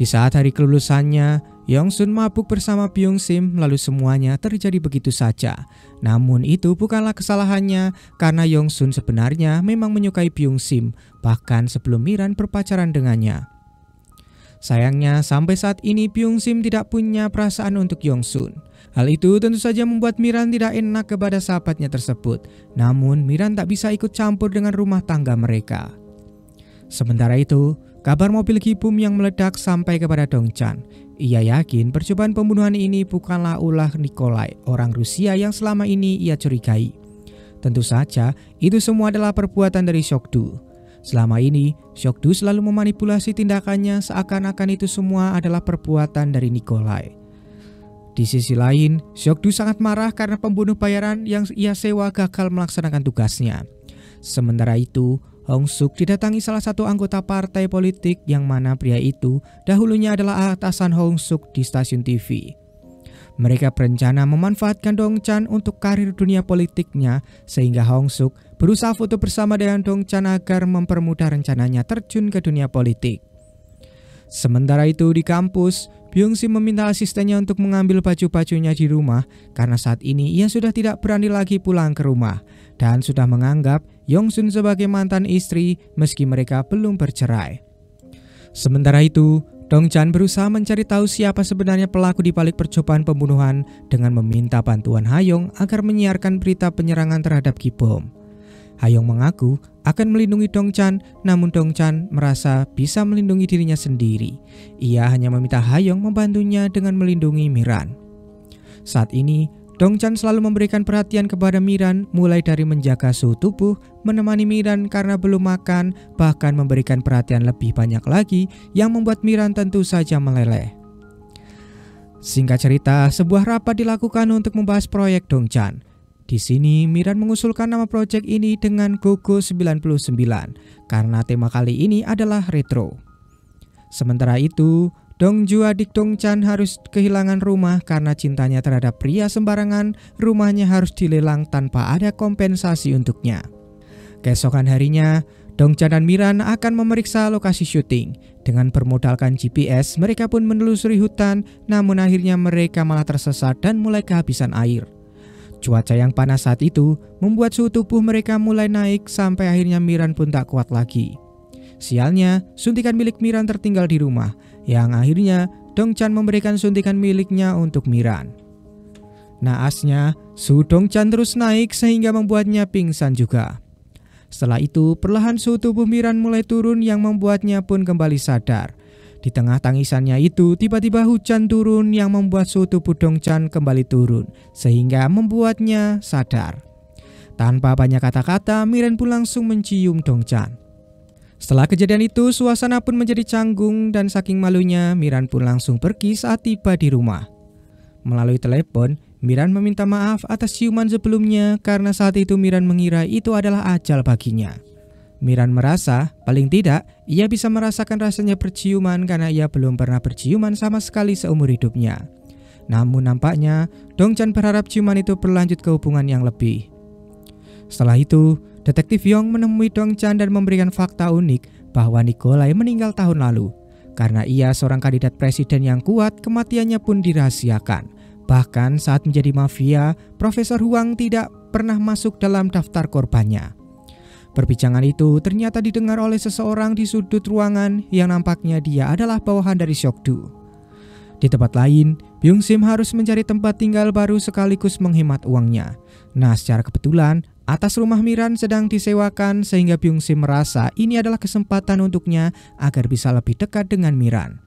Di saat hari kelulusannya, Yongsun mabuk bersama Byung-sim, lalu semuanya terjadi begitu saja. Namun itu bukanlah kesalahannya karena Yongsun sebenarnya memang menyukai Byung-sim, bahkan sebelum Miran berpacaran dengannya. Sayangnya sampai saat ini Byung-sim tidak punya perasaan untuk Yongsun. Hal itu tentu saja membuat Miran tidak enak kepada sahabatnya tersebut. Namun Miran tak bisa ikut campur dengan rumah tangga mereka. Sementara itu, kabar mobil Ki-bum yang meledak sampai kepada Dongchan. Ia yakin percobaan pembunuhan ini bukanlah ulah Nikolai, orang Rusia yang selama ini ia curigai. Tentu saja itu semua adalah perbuatan dari Seok-du. Selama ini, Seok-du selalu memanipulasi tindakannya seakan-akan itu semua adalah perbuatan dari Nikolai. Di sisi lain, Seok-du sangat marah karena pembunuh bayaran yang ia sewa gagal melaksanakan tugasnya. Sementara itu, Hong-suk didatangi salah satu anggota partai politik yang mana pria itu dahulunya adalah atasan Hong-suk di stasiun TV. Mereka berencana memanfaatkan Dongchan untuk karir dunia politiknya sehingga Hong-suk berusaha foto bersama dengan Dongchan agar mempermudah rencananya terjun ke dunia politik. Sementara itu di kampus, Byung-sim meminta asistennya untuk mengambil baju-bajunya di rumah karena saat ini ia sudah tidak berani lagi pulang ke rumah dan sudah menganggap Yongsun sebagai mantan istri meski mereka belum bercerai. Sementara itu, Dongchan berusaha mencari tahu siapa sebenarnya pelaku di balik percobaan pembunuhan dengan meminta bantuan Ha-young agar menyiarkan berita penyerangan terhadap Ki-bum. Ha-young mengaku akan melindungi Dongchan, namun Dongchan merasa bisa melindungi dirinya sendiri. Ia hanya meminta Ha-young membantunya dengan melindungi Miran. Saat ini, Dongchan selalu memberikan perhatian kepada Miran, mulai dari menjaga suhu tubuh, menemani Miran karena belum makan, bahkan memberikan perhatian lebih banyak lagi yang membuat Miran tentu saja meleleh. Singkat cerita, sebuah rapat dilakukan untuk membahas proyek Dongchan. Di sini Miran mengusulkan nama proyek ini dengan Gogo 99 karena tema kali ini adalah retro. Sementara itu, Dongju adik Dongchan harus kehilangan rumah karena cintanya terhadap pria sembarangan. Rumahnya harus dilelang tanpa ada kompensasi untuknya. Keesokan harinya, Dongchan dan Miran akan memeriksa lokasi syuting. Dengan bermodalkan GPS, mereka pun menelusuri hutan, namun akhirnya mereka malah tersesat dan mulai kehabisan air. Cuaca yang panas saat itu membuat suhu tubuh mereka mulai naik sampai akhirnya Miran pun tak kuat lagi. Sialnya, suntikan milik Miran tertinggal di rumah, yang akhirnya Dongchan memberikan suntikan miliknya untuk Miran. Naasnya, suhu Dongchan terus naik sehingga membuatnya pingsan juga. Setelah itu, perlahan suhu tubuh Miran mulai turun yang membuatnya pun kembali sadar. Di tengah tangisannya itu, tiba-tiba hujan turun yang membuat suhu tubuh Dongchan kembali turun, sehingga membuatnya sadar. Tanpa banyak kata-kata, Miran pun langsung mencium Dongchan. Setelah kejadian itu, suasana pun menjadi canggung dan saking malunya, Miran pun langsung pergi saat tiba di rumah. Melalui telepon, Miran meminta maaf atas ciuman sebelumnya karena saat itu Miran mengira itu adalah ajal baginya. Miran merasa paling tidak ia bisa merasakan rasanya berciuman karena ia belum pernah berciuman sama sekali seumur hidupnya. Namun nampaknya Dongchan berharap ciuman itu berlanjut ke hubungan yang lebih. Setelah itu, Detektif Yong menemui Dongchan dan memberikan fakta unik bahwa Nikolai meninggal tahun lalu. Karena ia seorang kandidat presiden yang kuat, kematiannya pun dirahasiakan. Bahkan saat menjadi mafia, Profesor Huang tidak pernah masuk dalam daftar korbannya. Perbincangan itu ternyata didengar oleh seseorang di sudut ruangan yang nampaknya dia adalah bawahan dari Seokdu. Di tempat lain, Byung Sim harus mencari tempat tinggal baru sekaligus menghemat uangnya. Nah, secara kebetulan, atas rumah Miran sedang disewakan sehingga Byung Sim merasa ini adalah kesempatan untuknya agar bisa lebih dekat dengan Miran.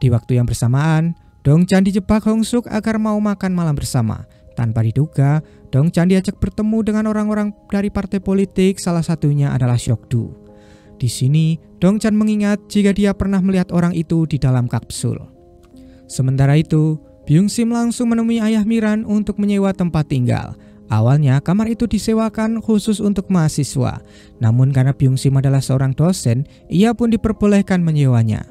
Di waktu yang bersamaan, Dongchan dijebak Hong Suk agar mau makan malam bersama. Tanpa diduga, Dongchan diajak bertemu dengan orang-orang dari partai politik, salah satunya adalah Seokdu. Di sini, Dongchan mengingat jika dia pernah melihat orang itu di dalam kapsul. Sementara itu, Byung Sim langsung menemui ayah Miran untuk menyewa tempat tinggal. Awalnya, kamar itu disewakan khusus untuk mahasiswa. Namun karena Byung Sim adalah seorang dosen, ia pun diperbolehkan menyewanya.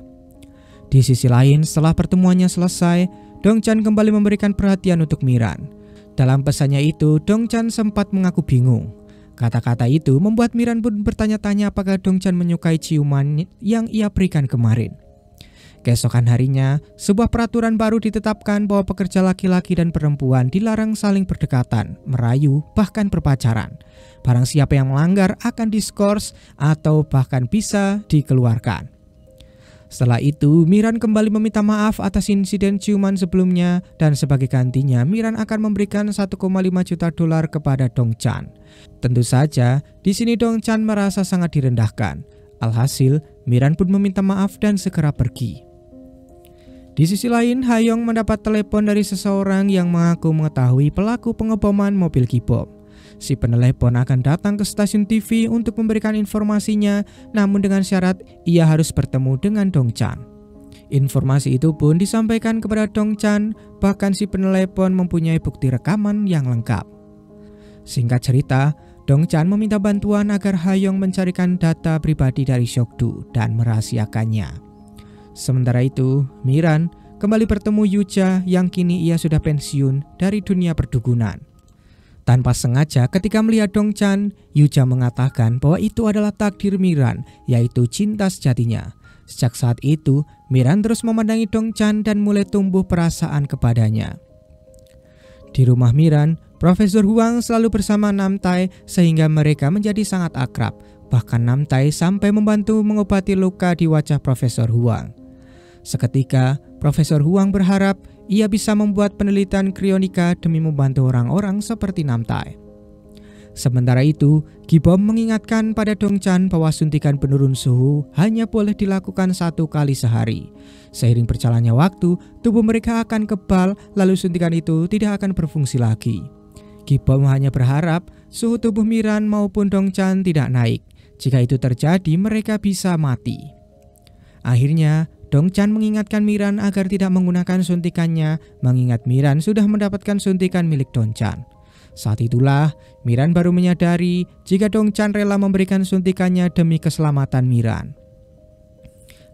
Di sisi lain, setelah pertemuannya selesai, Dongchan kembali memberikan perhatian untuk Miran. Dalam pesannya itu, Dongchan sempat mengaku bingung. Kata-kata itu membuat Miran pun bertanya-tanya apakah Dongchan menyukai ciuman yang ia berikan kemarin. Keesokan harinya, sebuah peraturan baru ditetapkan bahwa pekerja laki-laki dan perempuan dilarang saling berdekatan, merayu, bahkan berpacaran. Barang siapa yang melanggar akan diskors atau bahkan bisa dikeluarkan. Setelah itu, Miran kembali meminta maaf atas insiden ciuman sebelumnya dan sebagai gantinya Miran akan memberikan 1,5 juta dolar kepada Dongchan. Tentu saja, di sini Dongchan merasa sangat direndahkan. Alhasil, Miran pun meminta maaf dan segera pergi. Di sisi lain, Hayong mendapat telepon dari seseorang yang mengaku mengetahui pelaku pengeboman mobil K-pop. Si penelepon akan datang ke stasiun TV untuk memberikan informasinya, namun dengan syarat ia harus bertemu dengan Dongchan. Informasi itu pun disampaikan kepada Dongchan, bahkan si penelepon mempunyai bukti rekaman yang lengkap. Singkat cerita, Dongchan meminta bantuan agar Hayong mencarikan data pribadi dari Seokdu dan merahasiakannya. Sementara itu, Miran kembali bertemu Yuja yang kini ia sudah pensiun dari dunia perdukunan. Tanpa sengaja ketika melihat Dongchan, Yuja mengatakan bahwa itu adalah takdir Miran, yaitu cinta sejatinya. Sejak saat itu, Miran terus memandangi Dongchan dan mulai tumbuh perasaan kepadanya. Di rumah Miran, Profesor Huang selalu bersama Namtae sehingga mereka menjadi sangat akrab. Bahkan Namtae sampai membantu mengobati luka di wajah Profesor Huang. Seketika, Profesor Huang berharap ia bisa membuat penelitian krionika demi membantu orang-orang seperti Namtae. Sementara itu, Gibom mengingatkan pada Dongchan bahwa suntikan penurun suhu hanya boleh dilakukan 1 kali sehari. Seiring berjalannya waktu, tubuh mereka akan kebal, lalu suntikan itu tidak akan berfungsi lagi. Gibom hanya berharap suhu tubuh Miran maupun Dongchan tidak naik. Jika itu terjadi, mereka bisa mati. Akhirnya, Dongchan mengingatkan Miran agar tidak menggunakan suntikannya, mengingat Miran sudah mendapatkan suntikan milik Dongchan. Saat itulah, Miran baru menyadari jika Dongchan rela memberikan suntikannya demi keselamatan Miran.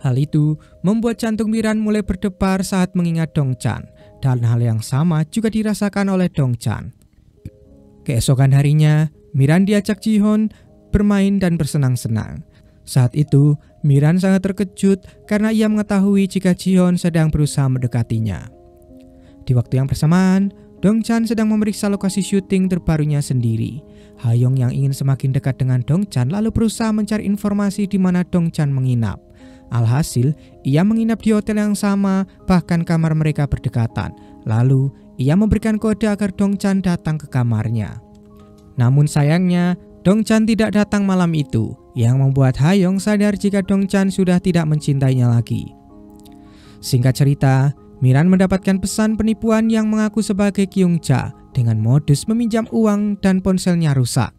Hal itu membuat jantung Miran mulai berdebar saat mengingat Dongchan, dan hal yang sama juga dirasakan oleh Dongchan. Keesokan harinya, Miran diajak Jihon bermain dan bersenang-senang. Saat itu, Miran sangat terkejut karena ia mengetahui jika Jihon sedang berusaha mendekatinya. Di waktu yang bersamaan, Dongchan sedang memeriksa lokasi syuting terbarunya sendiri. Hayong yang ingin semakin dekat dengan Dongchan lalu berusaha mencari informasi di mana Dongchan menginap. Alhasil, ia menginap di hotel yang sama, bahkan kamar mereka berdekatan. Lalu, ia memberikan kode agar Dongchan datang ke kamarnya. Namun sayangnya, Dongchan tidak datang malam itu, yang membuat Hayong sadar jika Dongchan sudah tidak mencintainya lagi. Singkat cerita, Miran mendapatkan pesan penipuan yang mengaku sebagai Kyungja dengan modus meminjam uang dan ponselnya rusak.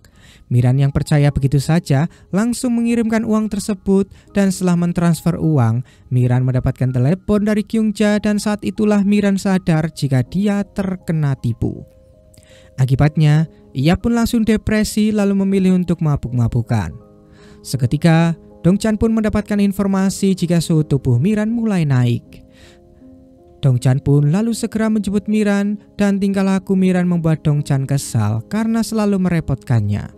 Miran yang percaya begitu saja langsung mengirimkan uang tersebut dan setelah mentransfer uang, Miran mendapatkan telepon dari Kyungja dan saat itulah Miran sadar jika dia terkena tipu. Akibatnya, ia pun langsung depresi lalu memilih untuk mabuk-mabukan. Seketika, Dongchan pun mendapatkan informasi jika suhu tubuh Miran mulai naik. Dongchan pun lalu segera menjemput Miran dan tingkah laku Miran membuat Dongchan kesal karena selalu merepotkannya.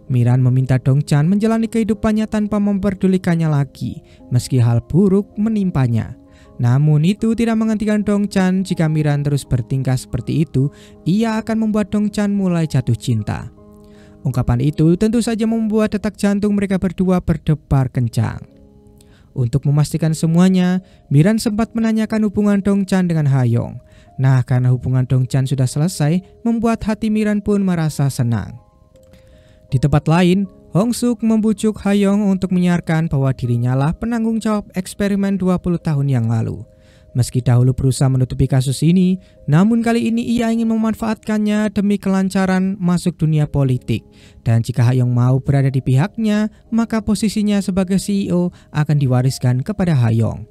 Miran meminta Dongchan menjalani kehidupannya tanpa memperdulikannya lagi, meski hal buruk menimpanya. Namun itu tidak menghentikan Dongchan. Jika Miran terus bertingkah seperti itu, ia akan membuat Dongchan mulai jatuh cinta. Ungkapan itu tentu saja membuat detak jantung mereka berdua berdebar kencang. Untuk memastikan semuanya, Miran sempat menanyakan hubungan Dongchan dengan Hayong. Nah, karena hubungan Dongchan sudah selesai, membuat hati Miran pun merasa senang. Di tempat lain, Hong Suk membujuk Hayong untuk menyiarkan bahwa dirinya lah penanggung jawab eksperimen 20 tahun yang lalu. Meski dahulu berusaha menutupi kasus ini, namun kali ini ia ingin memanfaatkannya demi kelancaran masuk dunia politik. Dan jika Hayong mau berada di pihaknya, maka posisinya sebagai CEO akan diwariskan kepada Hayong.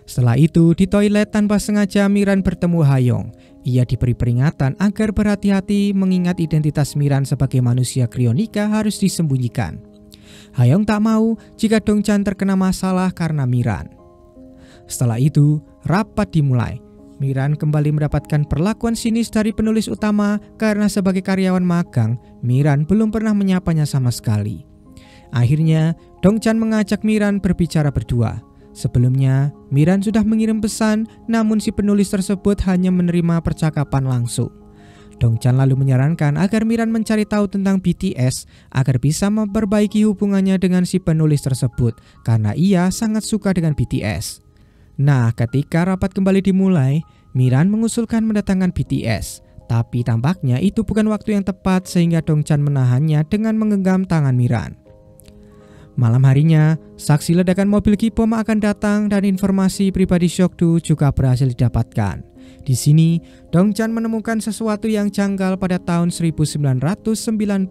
Setelah itu, di toilet tanpa sengaja Miran bertemu Hayong. Ia diberi peringatan agar berhati-hati mengingat identitas Miran sebagai manusia krionika harus disembunyikan. Hayong tak mau jika Dongchan terkena masalah karena Miran. Setelah itu, rapat dimulai. Miran kembali mendapatkan perlakuan sinis dari penulis utama karena sebagai karyawan magang, Miran belum pernah menyapanya sama sekali. Akhirnya, Dongchan mengajak Miran berbicara berdua. Sebelumnya, Miran sudah mengirim pesan, namun si penulis tersebut hanya menerima percakapan langsung. Dongchan lalu menyarankan agar Miran mencari tahu tentang BTS agar bisa memperbaiki hubungannya dengan si penulis tersebut karena ia sangat suka dengan BTS. Nah, ketika rapat kembali dimulai, Miran mengusulkan mendatangkan BTS. Tapi tampaknya itu bukan waktu yang tepat sehingga Dongchan menahannya dengan menggenggam tangan Miran. Malam harinya, saksi ledakan mobil K-pop akan datang dan informasi pribadi Seokdu juga berhasil didapatkan. Di sini, Dongchan menemukan sesuatu yang janggal pada tahun 1998,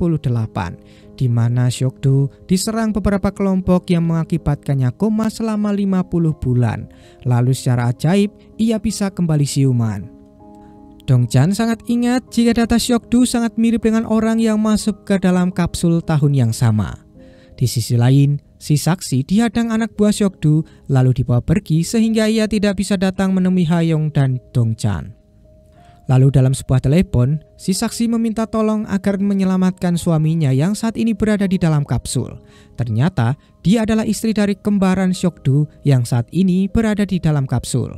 di mana Seokdu diserang beberapa kelompok yang mengakibatkannya koma selama 50 bulan. Lalu secara ajaib, ia bisa kembali siuman. Dongchan sangat ingat jika data Seokdu sangat mirip dengan orang yang masuk ke dalam kapsul tahun yang sama. Di sisi lain, si saksi dihadang anak buah Seokdu lalu dibawa pergi sehingga ia tidak bisa datang menemui Hayong dan Dongchan. Lalu dalam sebuah telepon, si saksi meminta tolong agar menyelamatkan suaminya yang saat ini berada di dalam kapsul. Ternyata dia adalah istri dari kembaran Seokdu yang saat ini berada di dalam kapsul.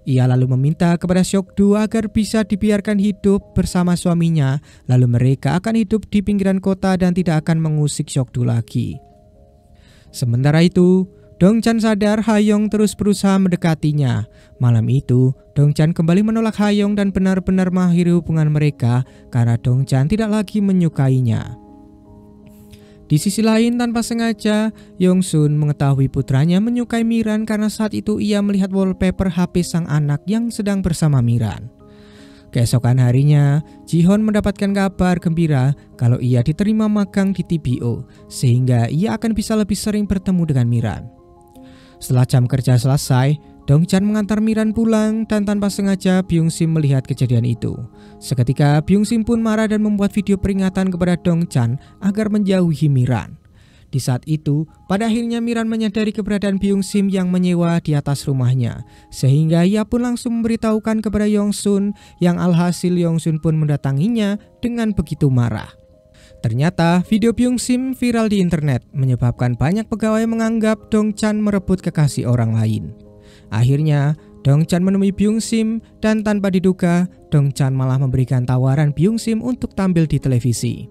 Ia lalu meminta kepada Seokdu agar bisa dibiarkan hidup bersama suaminya, lalu mereka akan hidup di pinggiran kota dan tidak akan mengusik Seokdu lagi. Sementara itu, Dongchan sadar Hayong terus berusaha mendekatinya. Malam itu, Dongchan kembali menolak Hayong dan benar-benar mengakhiri hubungan mereka karena Dongchan tidak lagi menyukainya. Di sisi lain, tanpa sengaja, Yongsun mengetahui putranya menyukai Miran karena saat itu ia melihat wallpaper HP sang anak yang sedang bersama Miran. Keesokan harinya, Jihon mendapatkan kabar gembira kalau ia diterima magang di TBO, sehingga ia akan bisa lebih sering bertemu dengan Miran. Setelah jam kerja selesai, Dongchan mengantar Miran pulang dan tanpa sengaja Byung-sim melihat kejadian itu. Seketika Byung-sim pun marah dan membuat video peringatan kepada Dongchan agar menjauhi Miran. Di saat itu, pada akhirnya Miran menyadari keberadaan Byung-sim yang menyewa di atas rumahnya. Sehingga ia pun langsung memberitahukan kepada Yongsun yang alhasil Yongsun pun mendatanginya dengan begitu marah. Ternyata video Byung-sim viral di internet menyebabkan banyak pegawai menganggap Dongchan merebut kekasih orang lain. Akhirnya, Dongchan menemui Byung-sim dan tanpa diduga, Dongchan malah memberikan tawaran Byung-sim untuk tampil di televisi.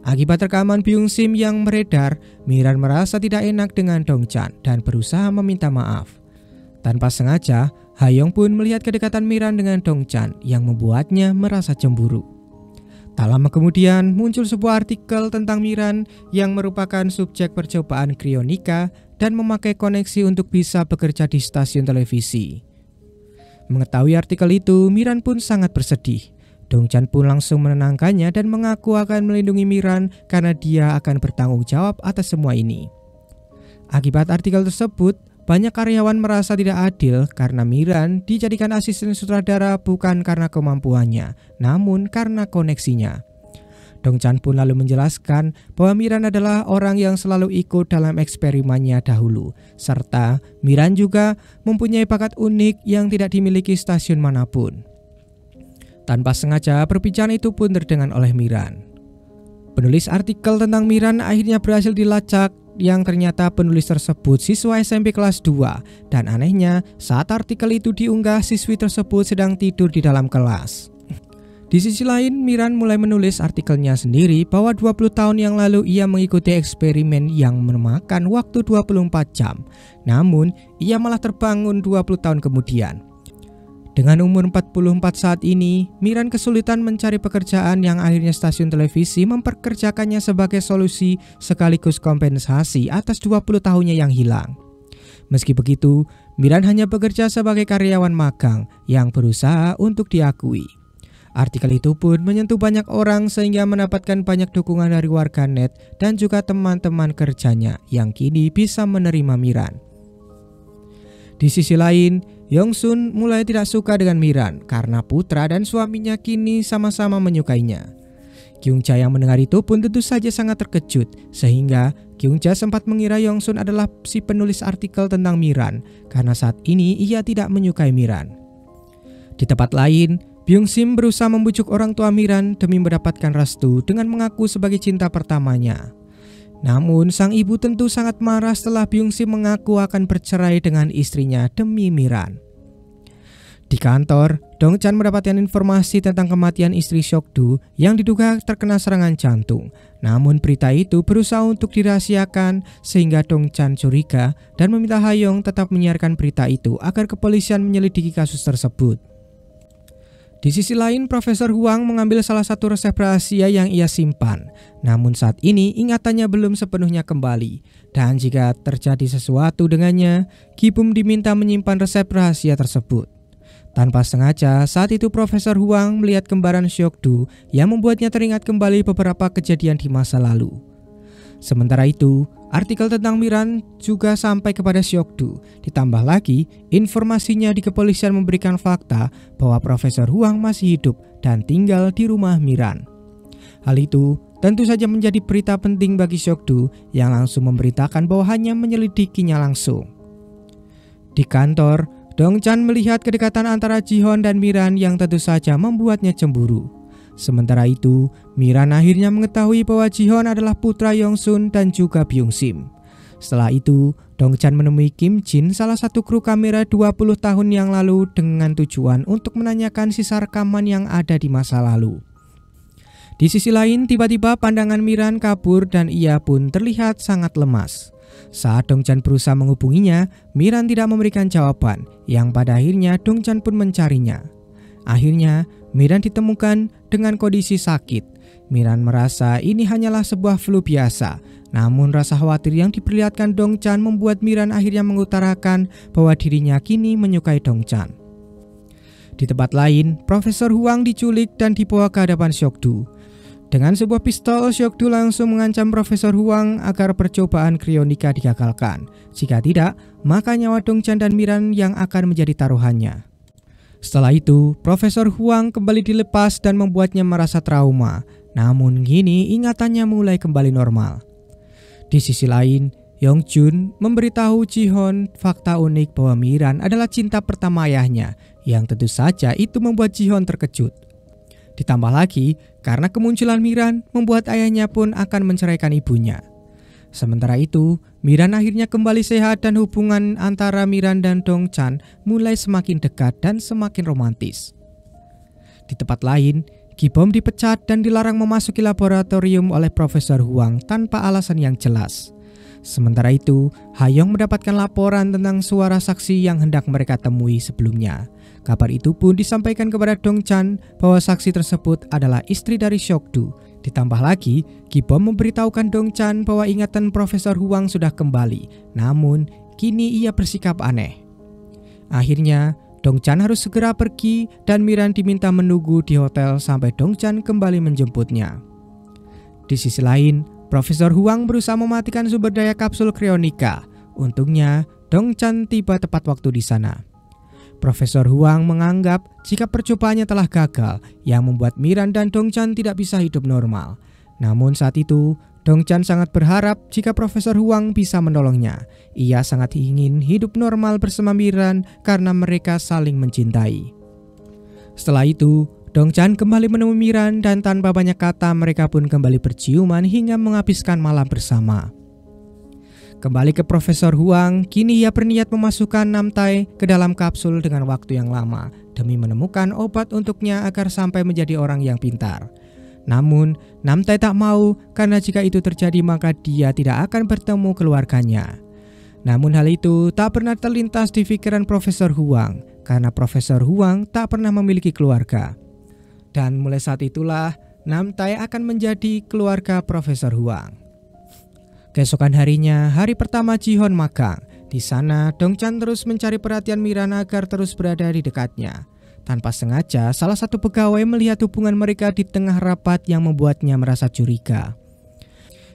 Akibat rekaman Byung-sim yang beredar, Miran merasa tidak enak dengan Dongchan dan berusaha meminta maaf. Tanpa sengaja, Ha-young pun melihat kedekatan Miran dengan Dongchan yang membuatnya merasa cemburu. Tak lama kemudian muncul sebuah artikel tentang Miran yang merupakan subjek percobaan krionika dan memakai koneksi untuk bisa bekerja di stasiun televisi. Mengetahui artikel itu, Miran pun sangat bersedih. Dongchan pun langsung menenangkannya dan mengaku akan melindungi Miran karena dia akan bertanggung jawab atas semua ini. Akibat artikel tersebut, banyak karyawan merasa tidak adil karena Miran dijadikan asisten sutradara bukan karena kemampuannya, namun karena koneksinya. Dongchan pun lalu menjelaskan bahwa Miran adalah orang yang selalu ikut dalam eksperimennya dahulu, serta Miran juga mempunyai bakat unik yang tidak dimiliki stasiun manapun. Tanpa sengaja, perbincangan itu pun terdengar oleh Miran. Penulis artikel tentang Miran akhirnya berhasil dilacak, yang ternyata penulis tersebut siswa SMP kelas 2, dan anehnya saat artikel itu diunggah, siswi tersebut sedang tidur di dalam kelas. Di sisi lain, Miran mulai menulis artikelnya sendiri bahwa 20 tahun yang lalu ia mengikuti eksperimen yang memakan waktu 24 jam. Namun, ia malah terbangun 20 tahun kemudian. Dengan umur 44 saat ini, Miran kesulitan mencari pekerjaan yang akhirnya stasiun televisi memperkerjakannya sebagai solusi sekaligus kompensasi atas 20 tahunnya yang hilang. Meski begitu, Miran hanya bekerja sebagai karyawan magang yang berusaha untuk diakui. Artikel itu pun menyentuh banyak orang sehingga mendapatkan banyak dukungan dari warganet dan juga teman-teman kerjanya yang kini bisa menerima Miran. Di sisi lain, Yong-sun mulai tidak suka dengan Miran karena putra dan suaminya kini sama-sama menyukainya. Kyung-ja yang mendengar itu pun tentu saja sangat terkejut, sehingga Kyung-ja sempat mengira Yong-sun adalah si penulis artikel tentang Miran karena saat ini ia tidak menyukai Miran. Di tempat lain, Byung-sim berusaha membujuk orang tua Miran demi mendapatkan restu dengan mengaku sebagai cinta pertamanya. Namun sang ibu tentu sangat marah setelah Byung-sim mengaku akan bercerai dengan istrinya demi Miran. Di kantor, Dongchan mendapatkan informasi tentang kematian istri Seok-du yang diduga terkena serangan jantung. Namun berita itu berusaha untuk dirahasiakan sehingga Dongchan curiga dan meminta Ha-young tetap menyiarkan berita itu agar kepolisian menyelidiki kasus tersebut. Di sisi lain, Profesor Huang mengambil salah satu resep rahasia yang ia simpan. Namun saat ini ingatannya belum sepenuhnya kembali. Dan jika terjadi sesuatu dengannya, Ki-bum diminta menyimpan resep rahasia tersebut. Tanpa sengaja, saat itu Profesor Huang melihat kembaran Seok-du yang membuatnya teringat kembali beberapa kejadian di masa lalu. Sementara itu, artikel tentang Miran juga sampai kepada Seok-du. Ditambah lagi, informasinya di kepolisian memberikan fakta bahwa Profesor Huang masih hidup dan tinggal di rumah Miran. Hal itu tentu saja menjadi berita penting bagi Seok-du yang langsung memberitakan bahwa hanya menyelidikinya langsung. Di kantor, Dongchan melihat kedekatan antara Ji-hoon dan Miran yang tentu saja membuatnya cemburu. Sementara itu, Miran akhirnya mengetahui bahwa Ji-hoon adalah putra Yong-sun dan juga Byung-sim. Setelah itu, Dongchan menemui Kim Jin, salah satu kru kamera 20 tahun yang lalu dengan tujuan untuk menanyakan sisa rekaman yang ada di masa lalu. Di sisi lain, tiba-tiba pandangan Miran kabur dan ia pun terlihat sangat lemas. Saat Dongchan berusaha menghubunginya, Miran tidak memberikan jawaban, yang pada akhirnya Dongchan pun mencarinya. Akhirnya, Miran ditemukan dengan kondisi sakit. Miran merasa ini hanyalah sebuah flu biasa. Namun rasa khawatir yang diperlihatkan Dongchan membuat Miran akhirnya mengutarakan bahwa dirinya kini menyukai Dongchan. Di tempat lain, Profesor Huang diculik dan dibawa ke hadapan Seok-du. Dengan sebuah pistol, Seok-du langsung mengancam Profesor Huang agar percobaan krionika digagalkan. Jika tidak, maka nyawa Dongchan dan Miran yang akan menjadi taruhannya. Setelah itu, Profesor Huang kembali dilepas dan membuatnya merasa trauma. Namun kini ingatannya mulai kembali normal. Di sisi lain, Yong-jun memberitahu Ji-hoon fakta unik bahwa Miran adalah cinta pertama ayahnya, yang tentu saja itu membuat Ji-hoon terkejut. Ditambah lagi, karena kemunculan Miran membuat ayahnya pun akan menceraikan ibunya. Sementara itu, Miran akhirnya kembali sehat dan hubungan antara Miran dan Dongchan mulai semakin dekat dan semakin romantis. Di tempat lain, Gibom dipecat dan dilarang memasuki laboratorium oleh Profesor Huang tanpa alasan yang jelas. Sementara itu, Hayong mendapatkan laporan tentang suara saksi yang hendak mereka temui sebelumnya. Kabar itu pun disampaikan kepada Dongchan bahwa saksi tersebut adalah istri dari Seokdu. Ditambah lagi, Gibom memberitahukan Dongchan bahwa ingatan Profesor Huang sudah kembali, namun kini ia bersikap aneh. Akhirnya, Dongchan harus segera pergi dan Miran diminta menunggu di hotel sampai Dongchan kembali menjemputnya. Di sisi lain, Profesor Huang berusaha mematikan sumber daya kapsul krionika. Untungnya, Dongchan tiba tepat waktu di sana. Profesor Huang menganggap jika percobaannya telah gagal, yang membuat Miran dan Dongchan tidak bisa hidup normal. Namun saat itu, Dongchan sangat berharap jika Profesor Huang bisa menolongnya. Ia sangat ingin hidup normal bersama Miran karena mereka saling mencintai. Setelah itu, Dongchan kembali menemui Miran dan tanpa banyak kata mereka pun kembali berciuman hingga menghabiskan malam bersama. Kembali ke Profesor Huang, kini ia berniat memasukkan Namtae ke dalam kapsul dengan waktu yang lama demi menemukan obat untuknya agar sampai menjadi orang yang pintar. Namun, Namtae tak mau karena jika itu terjadi maka dia tidak akan bertemu keluarganya. Namun hal itu tak pernah terlintas di pikiran Profesor Huang karena Profesor Huang tak pernah memiliki keluarga. Dan mulai saat itulah Namtae akan menjadi keluarga Profesor Huang. Keesokan harinya, hari pertama Jihon magang. Di sana, Dongchan terus mencari perhatian Miran agar terus berada di dekatnya. Tanpa sengaja, salah satu pegawai melihat hubungan mereka di tengah rapat yang membuatnya merasa curiga.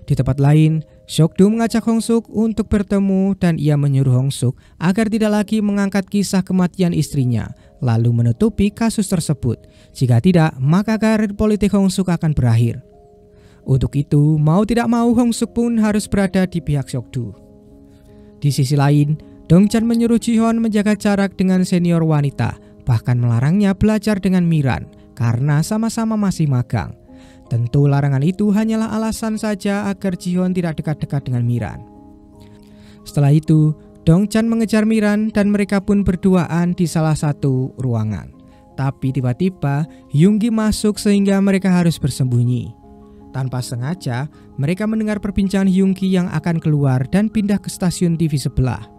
Di tempat lain, Seokdu mengajak Hongsuk untuk bertemu dan ia menyuruh Hongsuk agar tidak lagi mengangkat kisah kematian istrinya, lalu menutupi kasus tersebut. Jika tidak, maka karir politik Hongsuk akan berakhir. Untuk itu, mau tidak mau Hongsuk pun harus berada di pihak Seokdu. Di sisi lain, Dongchan menyuruh Jihon menjaga jarak dengan senior wanita, bahkan melarangnya belajar dengan Miran karena sama-sama masih magang. Tentu larangan itu hanyalah alasan saja agar Jihon tidak dekat-dekat dengan Miran. Setelah itu, Dongchan mengejar Miran dan mereka pun berduaan di salah satu ruangan. Tapi tiba-tiba Yoongi masuk sehingga mereka harus bersembunyi. Tanpa sengaja, mereka mendengar perbincangan Yoongi yang akan keluar dan pindah ke stasiun TV sebelah.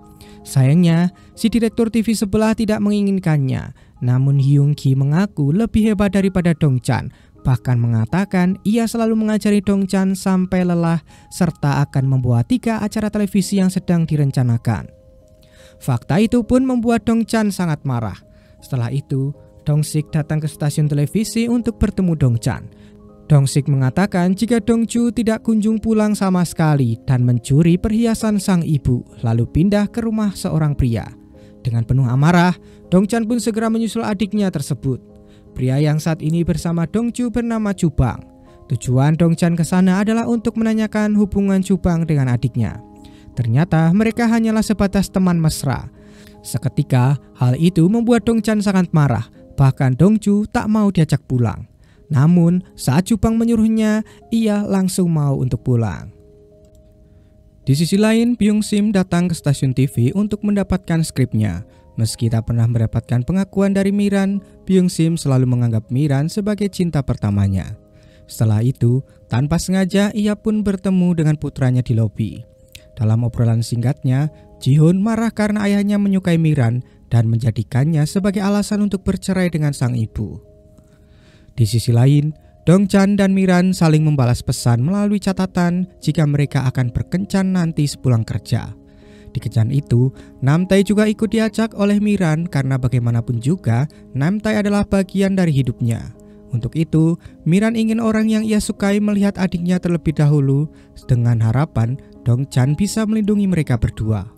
Sayangnya, si direktur TV sebelah tidak menginginkannya. Namun Yoongi mengaku lebih hebat daripada Dongchan, bahkan mengatakan ia selalu mengajari Dongchan sampai lelah serta akan membuat 3 acara televisi yang sedang direncanakan. Fakta itu pun membuat Dongchan sangat marah. Setelah itu, Dongsik datang ke stasiun televisi untuk bertemu Dongchan. Dongsik mengatakan jika Dongju tidak kunjung pulang sama sekali dan mencuri perhiasan sang ibu, lalu pindah ke rumah seorang pria. Dengan penuh amarah, Dongchan pun segera menyusul adiknya tersebut. Pria yang saat ini bersama Dongju bernama Jubang. Tujuan Dongchan ke sana adalah untuk menanyakan hubungan Jubang dengan adiknya. Ternyata mereka hanyalah sebatas teman mesra. Seketika, hal itu membuat Dongchan sangat marah. Bahkan Dongju tak mau diajak pulang. Namun saat Jubang menyuruhnya, ia langsung mau untuk pulang. Di sisi lain, Byung Sim datang ke stasiun TV untuk mendapatkan skripnya. Meski tak pernah mendapatkan pengakuan dari Miran, Byung Sim selalu menganggap Miran sebagai cinta pertamanya. Setelah itu, tanpa sengaja ia pun bertemu dengan putranya di lobi. Dalam obrolan singkatnya, Jihon marah karena ayahnya menyukai Miran dan menjadikannya sebagai alasan untuk bercerai dengan sang ibu. Di sisi lain, Dongchan dan Miran saling membalas pesan melalui catatan jika mereka akan berkencan nanti sepulang kerja. Di kencan itu, Namtae juga ikut diajak oleh Miran karena bagaimanapun juga Namtae adalah bagian dari hidupnya. Untuk itu, Miran ingin orang yang ia sukai melihat adiknya terlebih dahulu dengan harapan Dongchan bisa melindungi mereka berdua.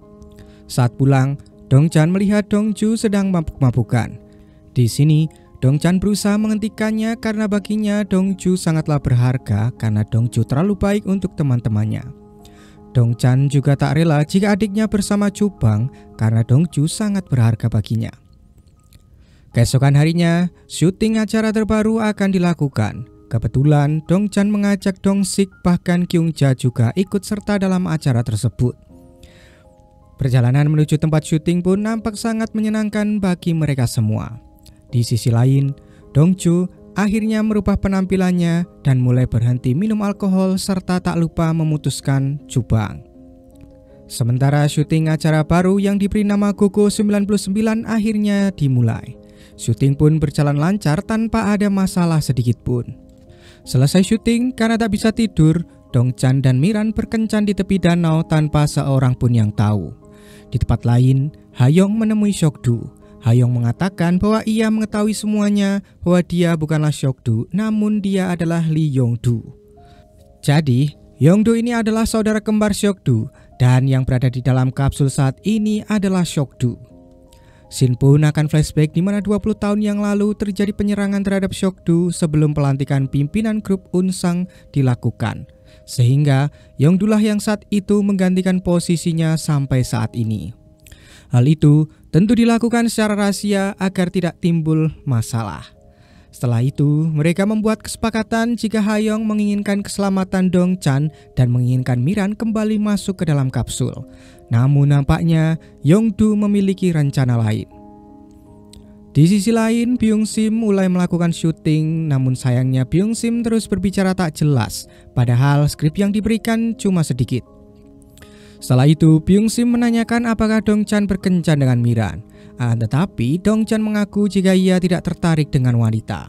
Saat pulang, Dongchan melihat Dongju sedang mabuk-mabukan. Di sini, Dongchan berusaha menghentikannya karena baginya Dongju sangatlah berharga karena Dongju terlalu baik untuk teman-temannya. Dongchan juga tak rela jika adiknya bersama Jubang karena Dongju sangat berharga baginya. Keesokan harinya, syuting acara terbaru akan dilakukan. Kebetulan Dongchan mengajak Dongsik bahkan Kyungja juga ikut serta dalam acara tersebut. Perjalanan menuju tempat syuting pun nampak sangat menyenangkan bagi mereka semua. Di sisi lain, Dongju akhirnya merubah penampilannya dan mulai berhenti minum alkohol serta tak lupa memutuskan jubang. Sementara syuting acara baru yang diberi nama Gogo 99 akhirnya dimulai. Syuting pun berjalan lancar tanpa ada masalah sedikit pun. Selesai syuting, karena tak bisa tidur, Dongchan dan Miran berkencan di tepi danau tanpa seorang pun yang tahu. Di tempat lain, Hayong menemui Seokdu. Hayong mengatakan bahwa ia mengetahui semuanya, bahwa dia bukanlah Seokdu, namun dia adalah Lee Yongdu. Jadi, Yongdu ini adalah saudara kembar Seokdu, dan yang berada di dalam kapsul saat ini adalah Seokdu. Scene pun akan flashback di mana 20 tahun yang lalu terjadi penyerangan terhadap Seokdu sebelum pelantikan pimpinan grup Unsang dilakukan. Sehingga Yongdu lah yang saat itu menggantikan posisinya sampai saat ini. Hal itu tentu dilakukan secara rahasia agar tidak timbul masalah. Setelah itu, mereka membuat kesepakatan jika Hayong menginginkan keselamatan Dongchan dan menginginkan Miran kembali masuk ke dalam kapsul. Namun nampaknya Yongdu memiliki rencana lain. Di sisi lain, Byung-sim mulai melakukan syuting, namun sayangnya Byung-sim terus berbicara tak jelas, padahal skrip yang diberikan cuma sedikit. Setelah itu, Byung-sim menanyakan apakah Dongchan berkencan dengan Miran. Tetapi Dongchan mengaku jika ia tidak tertarik dengan wanita.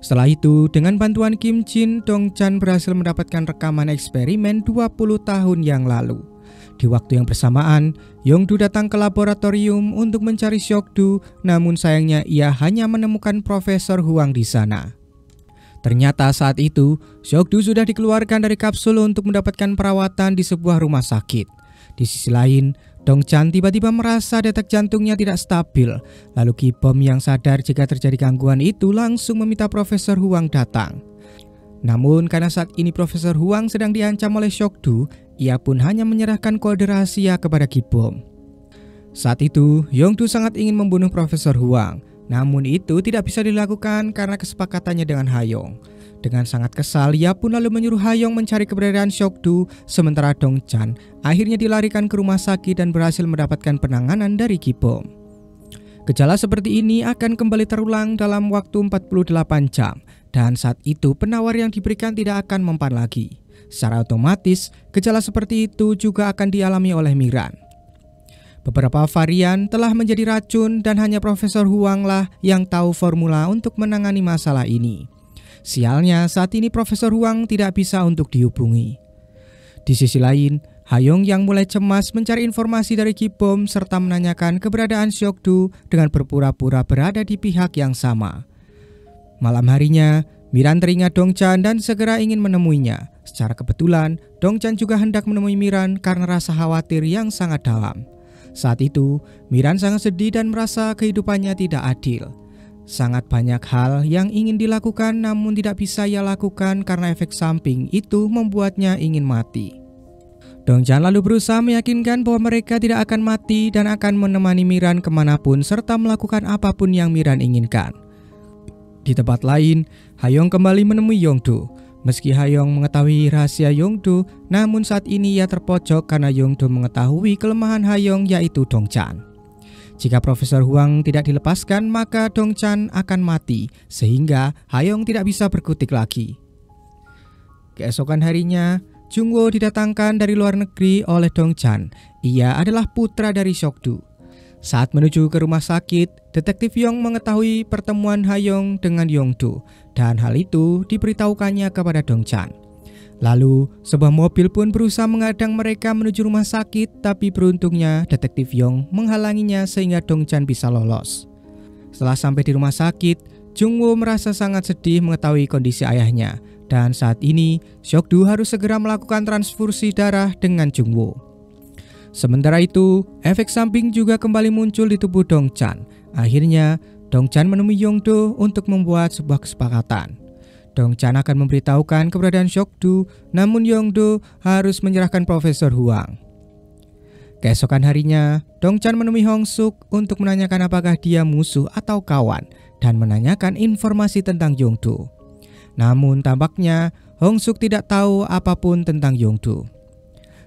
Setelah itu, dengan bantuan Kim Jin, Dongchan berhasil mendapatkan rekaman eksperimen 20 tahun yang lalu. Di waktu yang bersamaan, Yongdu datang ke laboratorium untuk mencari Seokdu, namun sayangnya ia hanya menemukan Profesor Huang di sana. Ternyata saat itu, Seokdu sudah dikeluarkan dari kapsul untuk mendapatkan perawatan di sebuah rumah sakit. Di sisi lain, Dongchan tiba-tiba merasa detak jantungnya tidak stabil. Lalu Ki-bom yang sadar jika terjadi gangguan itu langsung meminta Profesor Huang datang. Namun karena saat ini Profesor Huang sedang diancam oleh Seokdu, ia pun hanya menyerahkan kode rahasia kepada Ki-bom. Saat itu, Yongdu sangat ingin membunuh Profesor Huang. Namun itu tidak bisa dilakukan karena kesepakatannya dengan Hayong. Dengan sangat kesal, ia pun lalu menyuruh Hayong mencari keberadaan Seokdu, sementara Dongchan akhirnya dilarikan ke rumah sakit dan berhasil mendapatkan penanganan dari Ki-bom. Gejala seperti ini akan kembali terulang dalam waktu 48 jam, dan saat itu penawar yang diberikan tidak akan mempan lagi. Secara otomatis, gejala seperti itu juga akan dialami oleh Miran. Beberapa varian telah menjadi racun dan hanya Profesor Huang lah yang tahu formula untuk menangani masalah ini. Sialnya saat ini Profesor Huang tidak bisa untuk dihubungi. Di sisi lain, Hayong yang mulai cemas mencari informasi dari Ki-bom serta menanyakan keberadaan Seokdu dengan berpura-pura berada di pihak yang sama. Malam harinya, Miran teringat Dongchan dan segera ingin menemuinya. Secara kebetulan, Dongchan juga hendak menemui Miran karena rasa khawatir yang sangat dalam. Saat itu, Miran sangat sedih dan merasa kehidupannya tidak adil. Sangat banyak hal yang ingin dilakukan namun tidak bisa ia lakukan karena efek samping itu membuatnya ingin mati. Dongchan lalu berusaha meyakinkan bahwa mereka tidak akan mati dan akan menemani Miran kemanapun serta melakukan apapun yang Miran inginkan. Di tempat lain, Hayong kembali menemui Yongdu. Meski Hayong mengetahui rahasia Yongdu, namun saat ini ia terpojok karena Yongdu mengetahui kelemahan Hayong yaitu Dongchan. Jika Profesor Huang tidak dilepaskan, maka Dongchan akan mati, sehingga Hayong tidak bisa berkutik lagi. Keesokan harinya, Jungwoo didatangkan dari luar negeri oleh Dongchan. Ia adalah putra dari Seokdu. Saat menuju ke rumah sakit, Detektif Yong mengetahui pertemuan Hayong dengan Yongdu, dan hal itu diberitahukannya kepada Dongchan. Lalu, sebuah mobil pun berusaha mengadang mereka menuju rumah sakit, tapi beruntungnya Detektif Yong menghalanginya sehingga Dongchan bisa lolos. Setelah sampai di rumah sakit, Jungwoo merasa sangat sedih mengetahui kondisi ayahnya, dan saat ini Seokdu harus segera melakukan transfusi darah dengan Jungwoo. Sementara itu, efek samping juga kembali muncul di tubuh Dongchan. Akhirnya, Dongchan menemui Yongdu untuk membuat sebuah kesepakatan. Dongchan akan memberitahukan keberadaan Seokdu, namun Yongdu harus menyerahkan Profesor Huang. Keesokan harinya, Dongchan menemui Hongsuk untuk menanyakan apakah dia musuh atau kawan dan menanyakan informasi tentang Yongdu. Namun tampaknya Hongsuk tidak tahu apapun tentang Yongdu.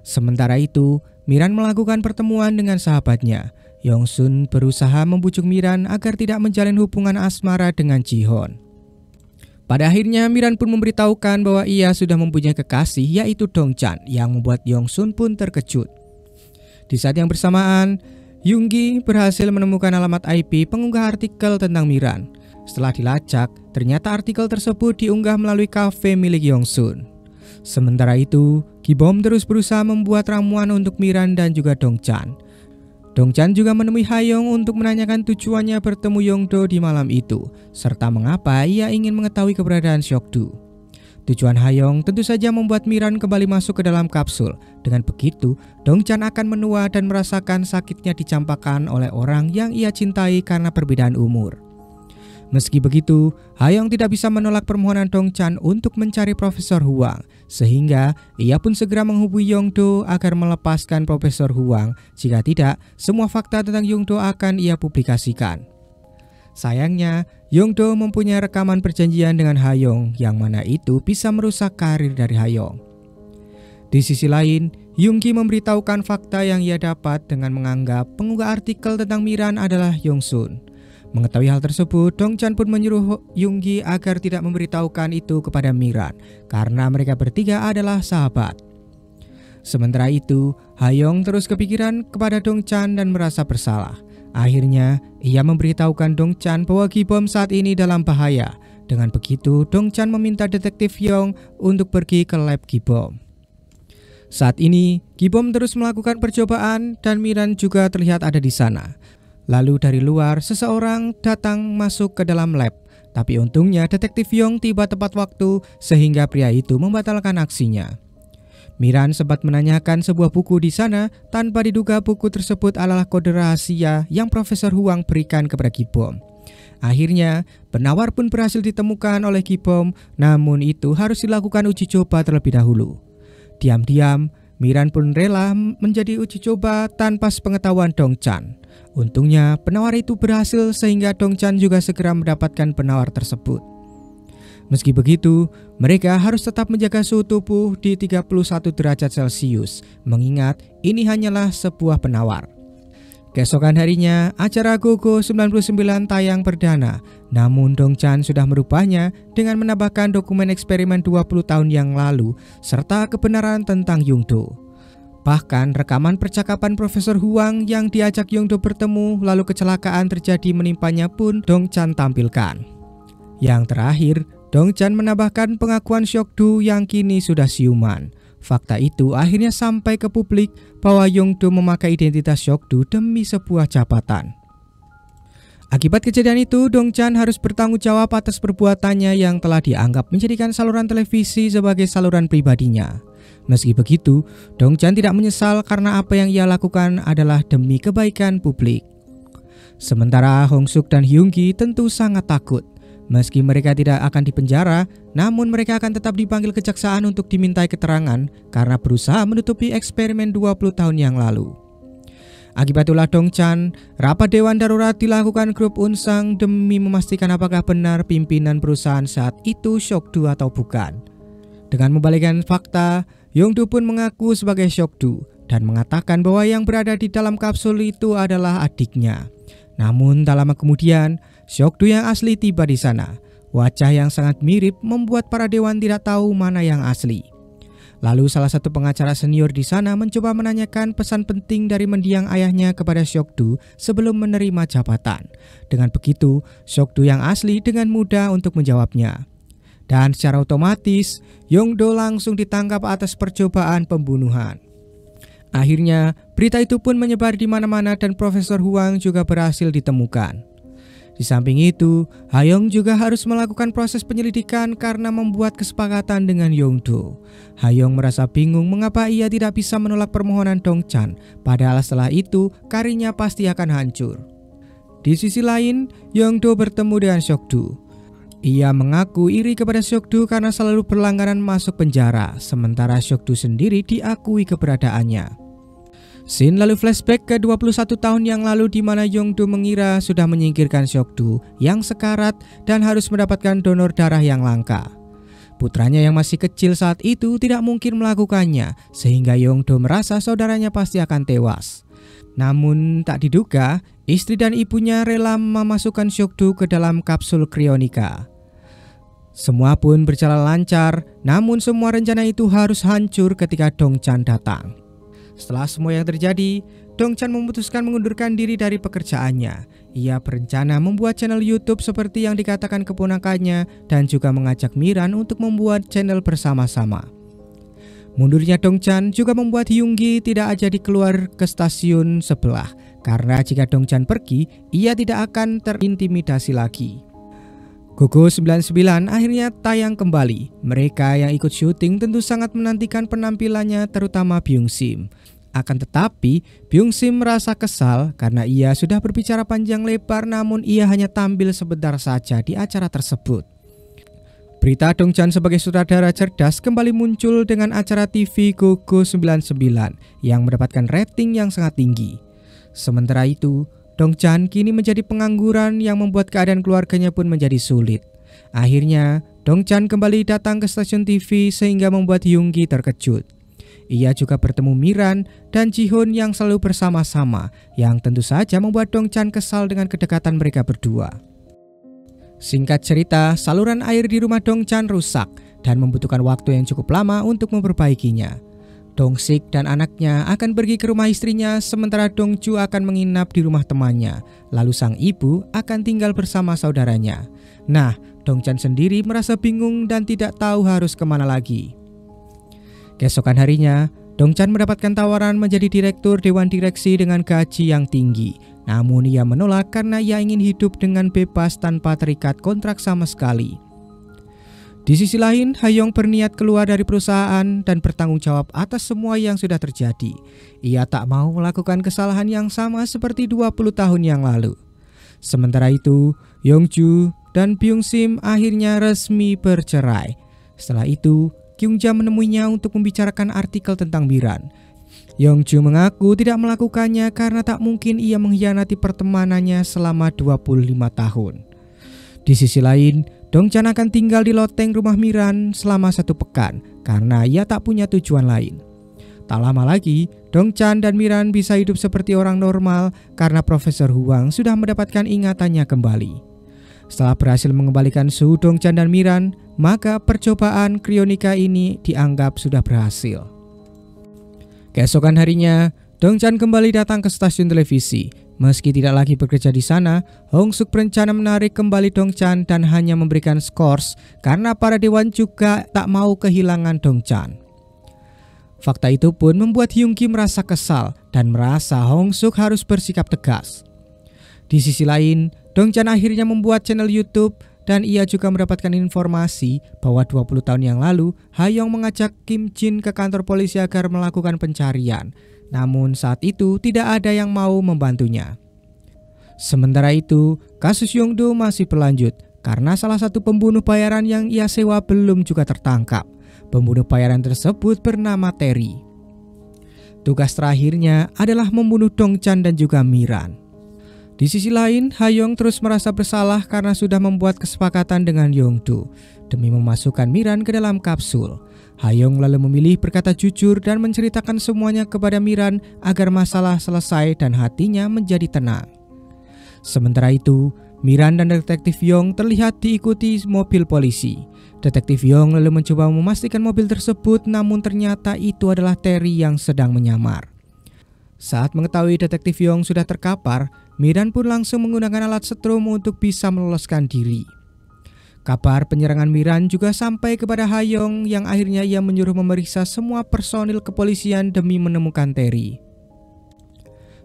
Sementara itu, Miran melakukan pertemuan dengan sahabatnya. Yongsun berusaha membujuk Miran agar tidak menjalin hubungan asmara dengan Jihon. Pada akhirnya Miran pun memberitahukan bahwa ia sudah mempunyai kekasih yaitu Dongchan, yang membuat Yongsun pun terkejut. Di saat yang bersamaan, Yoongi berhasil menemukan alamat IP pengunggah artikel tentang Miran. Setelah dilacak, ternyata artikel tersebut diunggah melalui kafe milik Yongsun. Sementara itu, Ki-bom terus berusaha membuat ramuan untuk Miran dan juga Dongchan. Dongchan juga menemui Hayong untuk menanyakan tujuannya bertemu Yongdo di malam itu, serta mengapa ia ingin mengetahui keberadaan Seokdu. Tujuan Hayong tentu saja membuat Miran kembali masuk ke dalam kapsul. Dengan begitu, Dongchan akan menua dan merasakan sakitnya dicampakkan oleh orang yang ia cintai karena perbedaan umur. Meski begitu, Hayong tidak bisa menolak permohonan Dongchan untuk mencari Profesor Huang, sehingga ia pun segera menghubungi Yongdo agar melepaskan Profesor Huang. Jika tidak, semua fakta tentang Yongdo akan ia publikasikan. Sayangnya, Yongdo mempunyai rekaman perjanjian dengan Hayong, yang mana itu bisa merusak karir dari Hayong. Di sisi lain, Yoongi memberitahukan fakta yang ia dapat dengan menganggap pengunggah artikel tentang Miran adalah Yongsun. Mengetahui hal tersebut, Dongchan pun menyuruh Yoongi agar tidak memberitahukan itu kepada Miran karena mereka bertiga adalah sahabat. Sementara itu, Hayong terus kepikiran kepada Dongchan dan merasa bersalah. Akhirnya, ia memberitahukan Dongchan bahwa Ki-bom saat ini dalam bahaya. Dengan begitu, Dongchan meminta detektif Yong untuk pergi ke lab Ki-bom. Saat ini, Ki-bom terus melakukan percobaan dan Miran juga terlihat ada di sana. Lalu dari luar, seseorang datang masuk ke dalam lab. Tapi untungnya detektif Yong tiba tepat waktu sehingga pria itu membatalkan aksinya. Miran sempat menanyakan sebuah buku di sana tanpa diduga buku tersebut adalah kode rahasia yang Profesor Huang berikan kepada Ki-bom. Akhirnya, penawar pun berhasil ditemukan oleh Ki-bom, namun itu harus dilakukan uji coba terlebih dahulu. Diam-diam, Miran pun rela menjadi uji coba tanpa sepengetahuan Dongchan. Untungnya penawar itu berhasil sehingga Dongchan juga segera mendapatkan penawar tersebut. Meski begitu, mereka harus tetap menjaga suhu tubuh di 31 derajat Celcius, mengingat ini hanyalah sebuah penawar. Keesokan harinya, acara GoGo 99 tayang perdana, namun Dongchan sudah merubahnya dengan menambahkan dokumen eksperimen 20 tahun yang lalu serta kebenaran tentang Yongdo. Bahkan rekaman percakapan Profesor Huang yang diajak Yongdo bertemu lalu kecelakaan terjadi menimpanya pun Dongchan tampilkan. Yang terakhir, Dongchan menambahkan pengakuan Seokdu yang kini sudah siuman. Fakta itu akhirnya sampai ke publik bahwa Yongdo memakai identitas Seokdu demi sebuah jabatan. Akibat kejadian itu, Dongchan harus bertanggung jawab atas perbuatannya yang telah dianggap menjadikan saluran televisi sebagai saluran pribadinya. Meski begitu, Dongchan tidak menyesal karena apa yang ia lakukan adalah demi kebaikan publik. Sementara Hongsuk dan Hyunggi tentu sangat takut. Meski mereka tidak akan dipenjara, namun mereka akan tetap dipanggil kejaksaan untuk dimintai keterangan karena berusaha menutupi eksperimen 20 tahun yang lalu. Akibat ulah Dongchan, rapat Dewan Darurat dilakukan grup Unsang demi memastikan apakah benar pimpinan perusahaan saat itu Seokdu atau bukan. Dengan membalikkan fakta, Yongdo pun mengaku sebagai Seokdu dan mengatakan bahwa yang berada di dalam kapsul itu adalah adiknya. Namun tak lama kemudian, Seokdu yang asli tiba di sana. Wajah yang sangat mirip membuat para dewan tidak tahu mana yang asli. Lalu salah satu pengacara senior di sana mencoba menanyakan pesan penting dari mendiang ayahnya kepada Seokdu sebelum menerima jabatan. Dengan begitu, Seokdu yang asli dengan mudah untuk menjawabnya. Dan secara otomatis, Yongdo langsung ditangkap atas percobaan pembunuhan. Akhirnya, berita itu pun menyebar di mana-mana dan Profesor Huang juga berhasil ditemukan. Di samping itu, Hayong juga harus melakukan proses penyelidikan karena membuat kesepakatan dengan Yongdo. Hayong merasa bingung mengapa ia tidak bisa menolak permohonan Dongchan, padahal setelah itu karirnya pasti akan hancur. Di sisi lain, Yongdo bertemu dengan Seokdu. Ia mengaku iri kepada Seokdu karena selalu berlangganan masuk penjara, sementara Seokdu sendiri diakui keberadaannya. Scene lalu flashback ke 21 tahun yang lalu di mana Yongdo mengira sudah menyingkirkan Seokdu yang sekarat dan harus mendapatkan donor darah yang langka. Putranya yang masih kecil saat itu tidak mungkin melakukannya, sehingga Yongdo merasa saudaranya pasti akan tewas. Namun tak diduga, istri dan ibunya rela memasukkan Seok-do ke dalam kapsul krionika. Semua pun berjalan lancar, namun semua rencana itu harus hancur ketika Dong-chan datang. Setelah semua yang terjadi, Dong-chan memutuskan mengundurkan diri dari pekerjaannya. Ia berencana membuat channel YouTube seperti yang dikatakan keponakannya dan juga mengajak Miran untuk membuat channel bersama-sama. Mundurnya Dong-chan juga membuat Hyung-gi tidak jadi keluar ke stasiun sebelah, karena jika Dong-chan pergi, ia tidak akan terintimidasi lagi. Gogo 99 akhirnya tayang kembali. Mereka yang ikut syuting tentu sangat menantikan penampilannya, terutama Byung-sim. Akan tetapi, Byung-sim merasa kesal karena ia sudah berbicara panjang lebar namun ia hanya tampil sebentar saja di acara tersebut. Berita Dong-chan sebagai sutradara cerdas kembali muncul dengan acara TV Gogo 99 yang mendapatkan rating yang sangat tinggi. Sementara itu, Dong-chan kini menjadi pengangguran yang membuat keadaan keluarganya pun menjadi sulit. Akhirnya, Dong-chan kembali datang ke stasiun TV sehingga membuat Hyung-gi terkejut. Ia juga bertemu Miran dan Ji-hoon yang selalu bersama-sama, yang tentu saja membuat Dong-chan kesal dengan kedekatan mereka berdua. Singkat cerita, saluran air di rumah Dong-chan rusak dan membutuhkan waktu yang cukup lama untuk memperbaikinya. Dong-sik dan anaknya akan pergi ke rumah istrinya, sementara Dong-ju akan menginap di rumah temannya. Lalu sang ibu akan tinggal bersama saudaranya. Nah, Dong-chan sendiri merasa bingung dan tidak tahu harus kemana lagi. Keesokan harinya, Dong-chan mendapatkan tawaran menjadi direktur dewan direksi dengan gaji yang tinggi. Namun ia menolak karena ia ingin hidup dengan bebas tanpa terikat kontrak sama sekali. Di sisi lain, Ha-young berniat keluar dari perusahaan dan bertanggung jawab atas semua yang sudah terjadi. Ia tak mau melakukan kesalahan yang sama seperti 20 tahun yang lalu. Sementara itu, Yong-ju dan Byung-sim akhirnya resmi bercerai. Setelah itu, Kyung-ja menemuinya untuk membicarakan artikel tentang Miran. Yong-ju mengaku tidak melakukannya karena tak mungkin ia mengkhianati pertemanannya selama 25 tahun. Di sisi lain, Dong-chan akan tinggal di loteng rumah Miran selama 1 pekan karena ia tak punya tujuan lain. Tak lama lagi, Dong-chan dan Miran bisa hidup seperti orang normal karena Profesor Huang sudah mendapatkan ingatannya kembali. Setelah berhasil mengembalikan suhu Dong-chan dan Miran, maka percobaan krionika ini dianggap sudah berhasil. Keesokan harinya, Dong-chan kembali datang ke stasiun televisi. Meski tidak lagi bekerja di sana, Hong-suk berencana menarik kembali Dong-chan dan hanya memberikan skors karena para dewan juga tak mau kehilangan Dong-chan. Fakta itu pun membuat Hyung-gi merasa kesal dan merasa Hong-suk harus bersikap tegas. Di sisi lain, Dong-chan akhirnya membuat channel YouTube dan ia juga mendapatkan informasi bahwa 20 tahun yang lalu Ha-young mengajak Kim Jin ke kantor polisi agar melakukan pencarian. Namun saat itu tidak ada yang mau membantunya. Sementara itu, kasus Yong-do masih berlanjut karena salah satu pembunuh bayaran yang ia sewa belum juga tertangkap. Pembunuh bayaran tersebut bernama Terry. Tugas terakhirnya adalah membunuh Dong-chan dan juga Miran. Di sisi lain, Ha-young terus merasa bersalah karena sudah membuat kesepakatan dengan Yong-do demi memasukkan Miran ke dalam kapsul. Ha-young lalu memilih berkata jujur dan menceritakan semuanya kepada Miran agar masalah selesai dan hatinya menjadi tenang. Sementara itu, Miran dan Detektif Yong terlihat diikuti mobil polisi. Detektif Yong lalu mencoba memastikan mobil tersebut, namun ternyata itu adalah Terry yang sedang menyamar. Saat mengetahui Detektif Yong sudah terkapar, Miran pun langsung menggunakan alat setrum untuk bisa meloloskan diri. Kabar penyerangan Miran juga sampai kepada Ha-young yang akhirnya ia menyuruh memeriksa semua personil kepolisian demi menemukan Terry.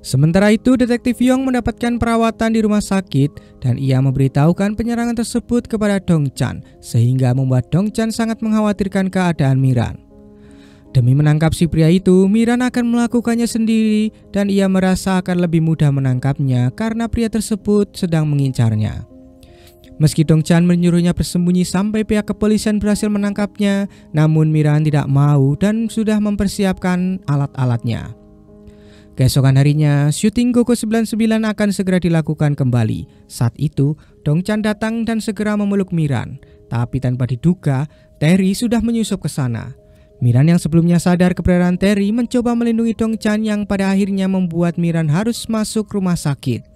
Sementara itu, Detektif Yong mendapatkan perawatan di rumah sakit dan ia memberitahukan penyerangan tersebut kepada Dong-chan sehingga membuat Dong-chan sangat mengkhawatirkan keadaan Miran. Demi menangkap si pria itu, Miran akan melakukannya sendiri dan ia merasa akan lebih mudah menangkapnya karena pria tersebut sedang mengincarnya. Meski Dong-chan menyuruhnya bersembunyi sampai pihak kepolisian berhasil menangkapnya, namun Miran tidak mau dan sudah mempersiapkan alat-alatnya. Keesokan harinya, syuting Gogo 99 akan segera dilakukan kembali. Saat itu, Dong-chan datang dan segera memeluk Miran. Tapi tanpa diduga, Terry sudah menyusup ke sana. Miran yang sebelumnya sadar keberadaan Terry mencoba melindungi Dong-chan yang pada akhirnya membuat Miran harus masuk rumah sakit.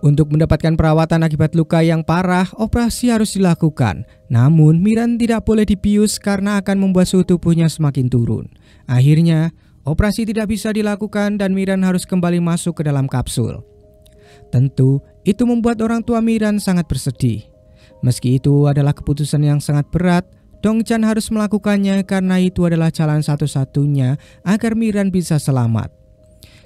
Untuk mendapatkan perawatan akibat luka yang parah, operasi harus dilakukan. Namun, Miran tidak boleh dibius karena akan membuat suhu tubuhnya semakin turun. Akhirnya, operasi tidak bisa dilakukan dan Miran harus kembali masuk ke dalam kapsul. Tentu, itu membuat orang tua Miran sangat bersedih. Meski itu adalah keputusan yang sangat berat, Dong-chan harus melakukannya karena itu adalah jalan satu-satunya agar Miran bisa selamat.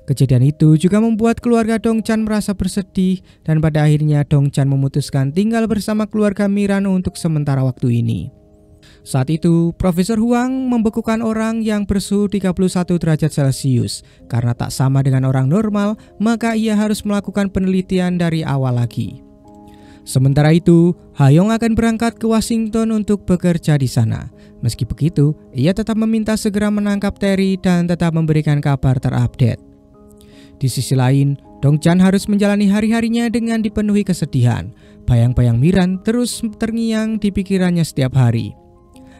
Kejadian itu juga membuat keluarga Dong-chan merasa bersedih dan pada akhirnya Dong-chan memutuskan tinggal bersama keluarga Miran untuk sementara waktu ini. Saat itu, Profesor Huang membekukan orang yang bersuhu 31 derajat Celcius. Karena tak sama dengan orang normal, maka ia harus melakukan penelitian dari awal lagi. Sementara itu, Ha-yong akan berangkat ke Washington untuk bekerja di sana. Meski begitu, ia tetap meminta segera menangkap Terry dan tetap memberikan kabar terupdate. Di sisi lain, Dong-chan harus menjalani hari-harinya dengan dipenuhi kesedihan. Bayang-bayang Miran terus terngiang di pikirannya setiap hari.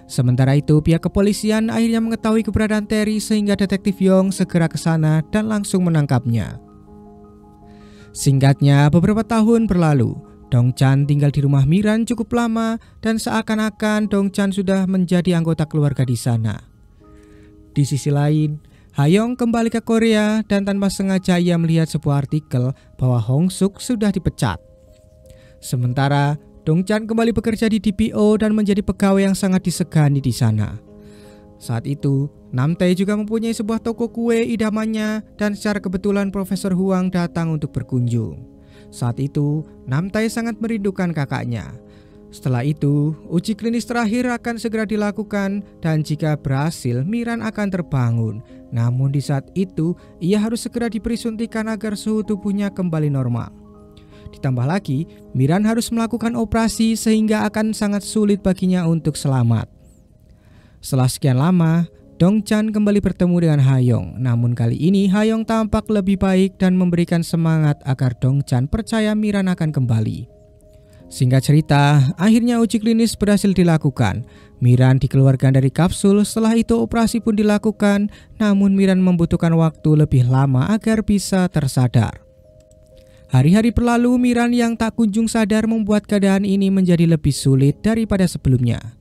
Sementara itu, pihak kepolisian akhirnya mengetahui keberadaan Terry sehingga detektif Yong segera ke sana dan langsung menangkapnya. Singkatnya, beberapa tahun berlalu. Dong-chan tinggal di rumah Miran cukup lama dan seakan-akan Dong-chan sudah menjadi anggota keluarga di sana. Di sisi lain, Ha-yong kembali ke Korea dan tanpa sengaja ia melihat sebuah artikel bahwa Hong Suk sudah dipecat. Sementara Dong-chan kembali bekerja di DPO dan menjadi pegawai yang sangat disegani di sana. Saat itu, Nam-tae juga mempunyai sebuah toko kue idamannya dan secara kebetulan Profesor Huang datang untuk berkunjung. Saat itu, Nam-tae sangat merindukan kakaknya. Setelah itu, uji klinis terakhir akan segera dilakukan dan jika berhasil, Miran akan terbangun. Namun di saat itu, ia harus segera diberi suntikan agar suhu tubuhnya kembali normal. Ditambah lagi, Miran harus melakukan operasi sehingga akan sangat sulit baginya untuk selamat. Setelah sekian lama, Dong-chan kembali bertemu dengan Ha-yong. Namun kali ini Ha-yong tampak lebih baik dan memberikan semangat agar Dong-chan percaya Miran akan kembali. Singkat cerita, akhirnya uji klinis berhasil dilakukan. Miran dikeluarkan dari kapsul, setelah itu operasi pun dilakukan. Namun Miran membutuhkan waktu lebih lama agar bisa tersadar. Hari-hari berlalu, Miran yang tak kunjung sadar membuat keadaan ini menjadi lebih sulit daripada sebelumnya.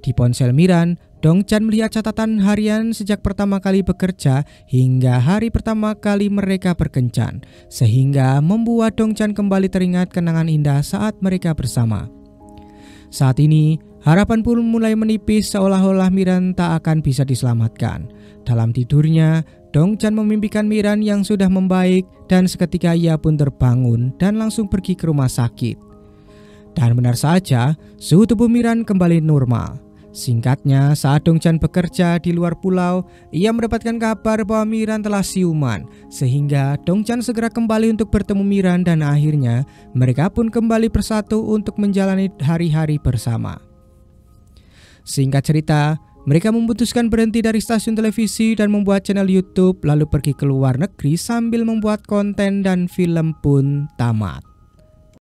Di ponsel Miran, Dong-chan melihat catatan harian sejak pertama kali bekerja hingga hari pertama kali mereka berkencan, sehingga membuat Dong-chan kembali teringat kenangan indah saat mereka bersama. Saat ini, harapan pun mulai menipis seolah-olah Miran tak akan bisa diselamatkan. Dalam tidurnya, Dong-chan memimpikan Miran yang sudah membaik dan seketika ia pun terbangun dan langsung pergi ke rumah sakit. Dan benar saja, suhu tubuh Miran kembali normal. Singkatnya, saat Dong-chan bekerja di luar pulau, ia mendapatkan kabar bahwa Miran telah siuman, sehingga Dong-chan segera kembali untuk bertemu Miran dan akhirnya mereka pun kembali bersatu untuk menjalani hari-hari bersama. Singkat cerita, mereka memutuskan berhenti dari stasiun televisi dan membuat channel YouTube lalu pergi ke luar negeri sambil membuat konten dan film pun tamat.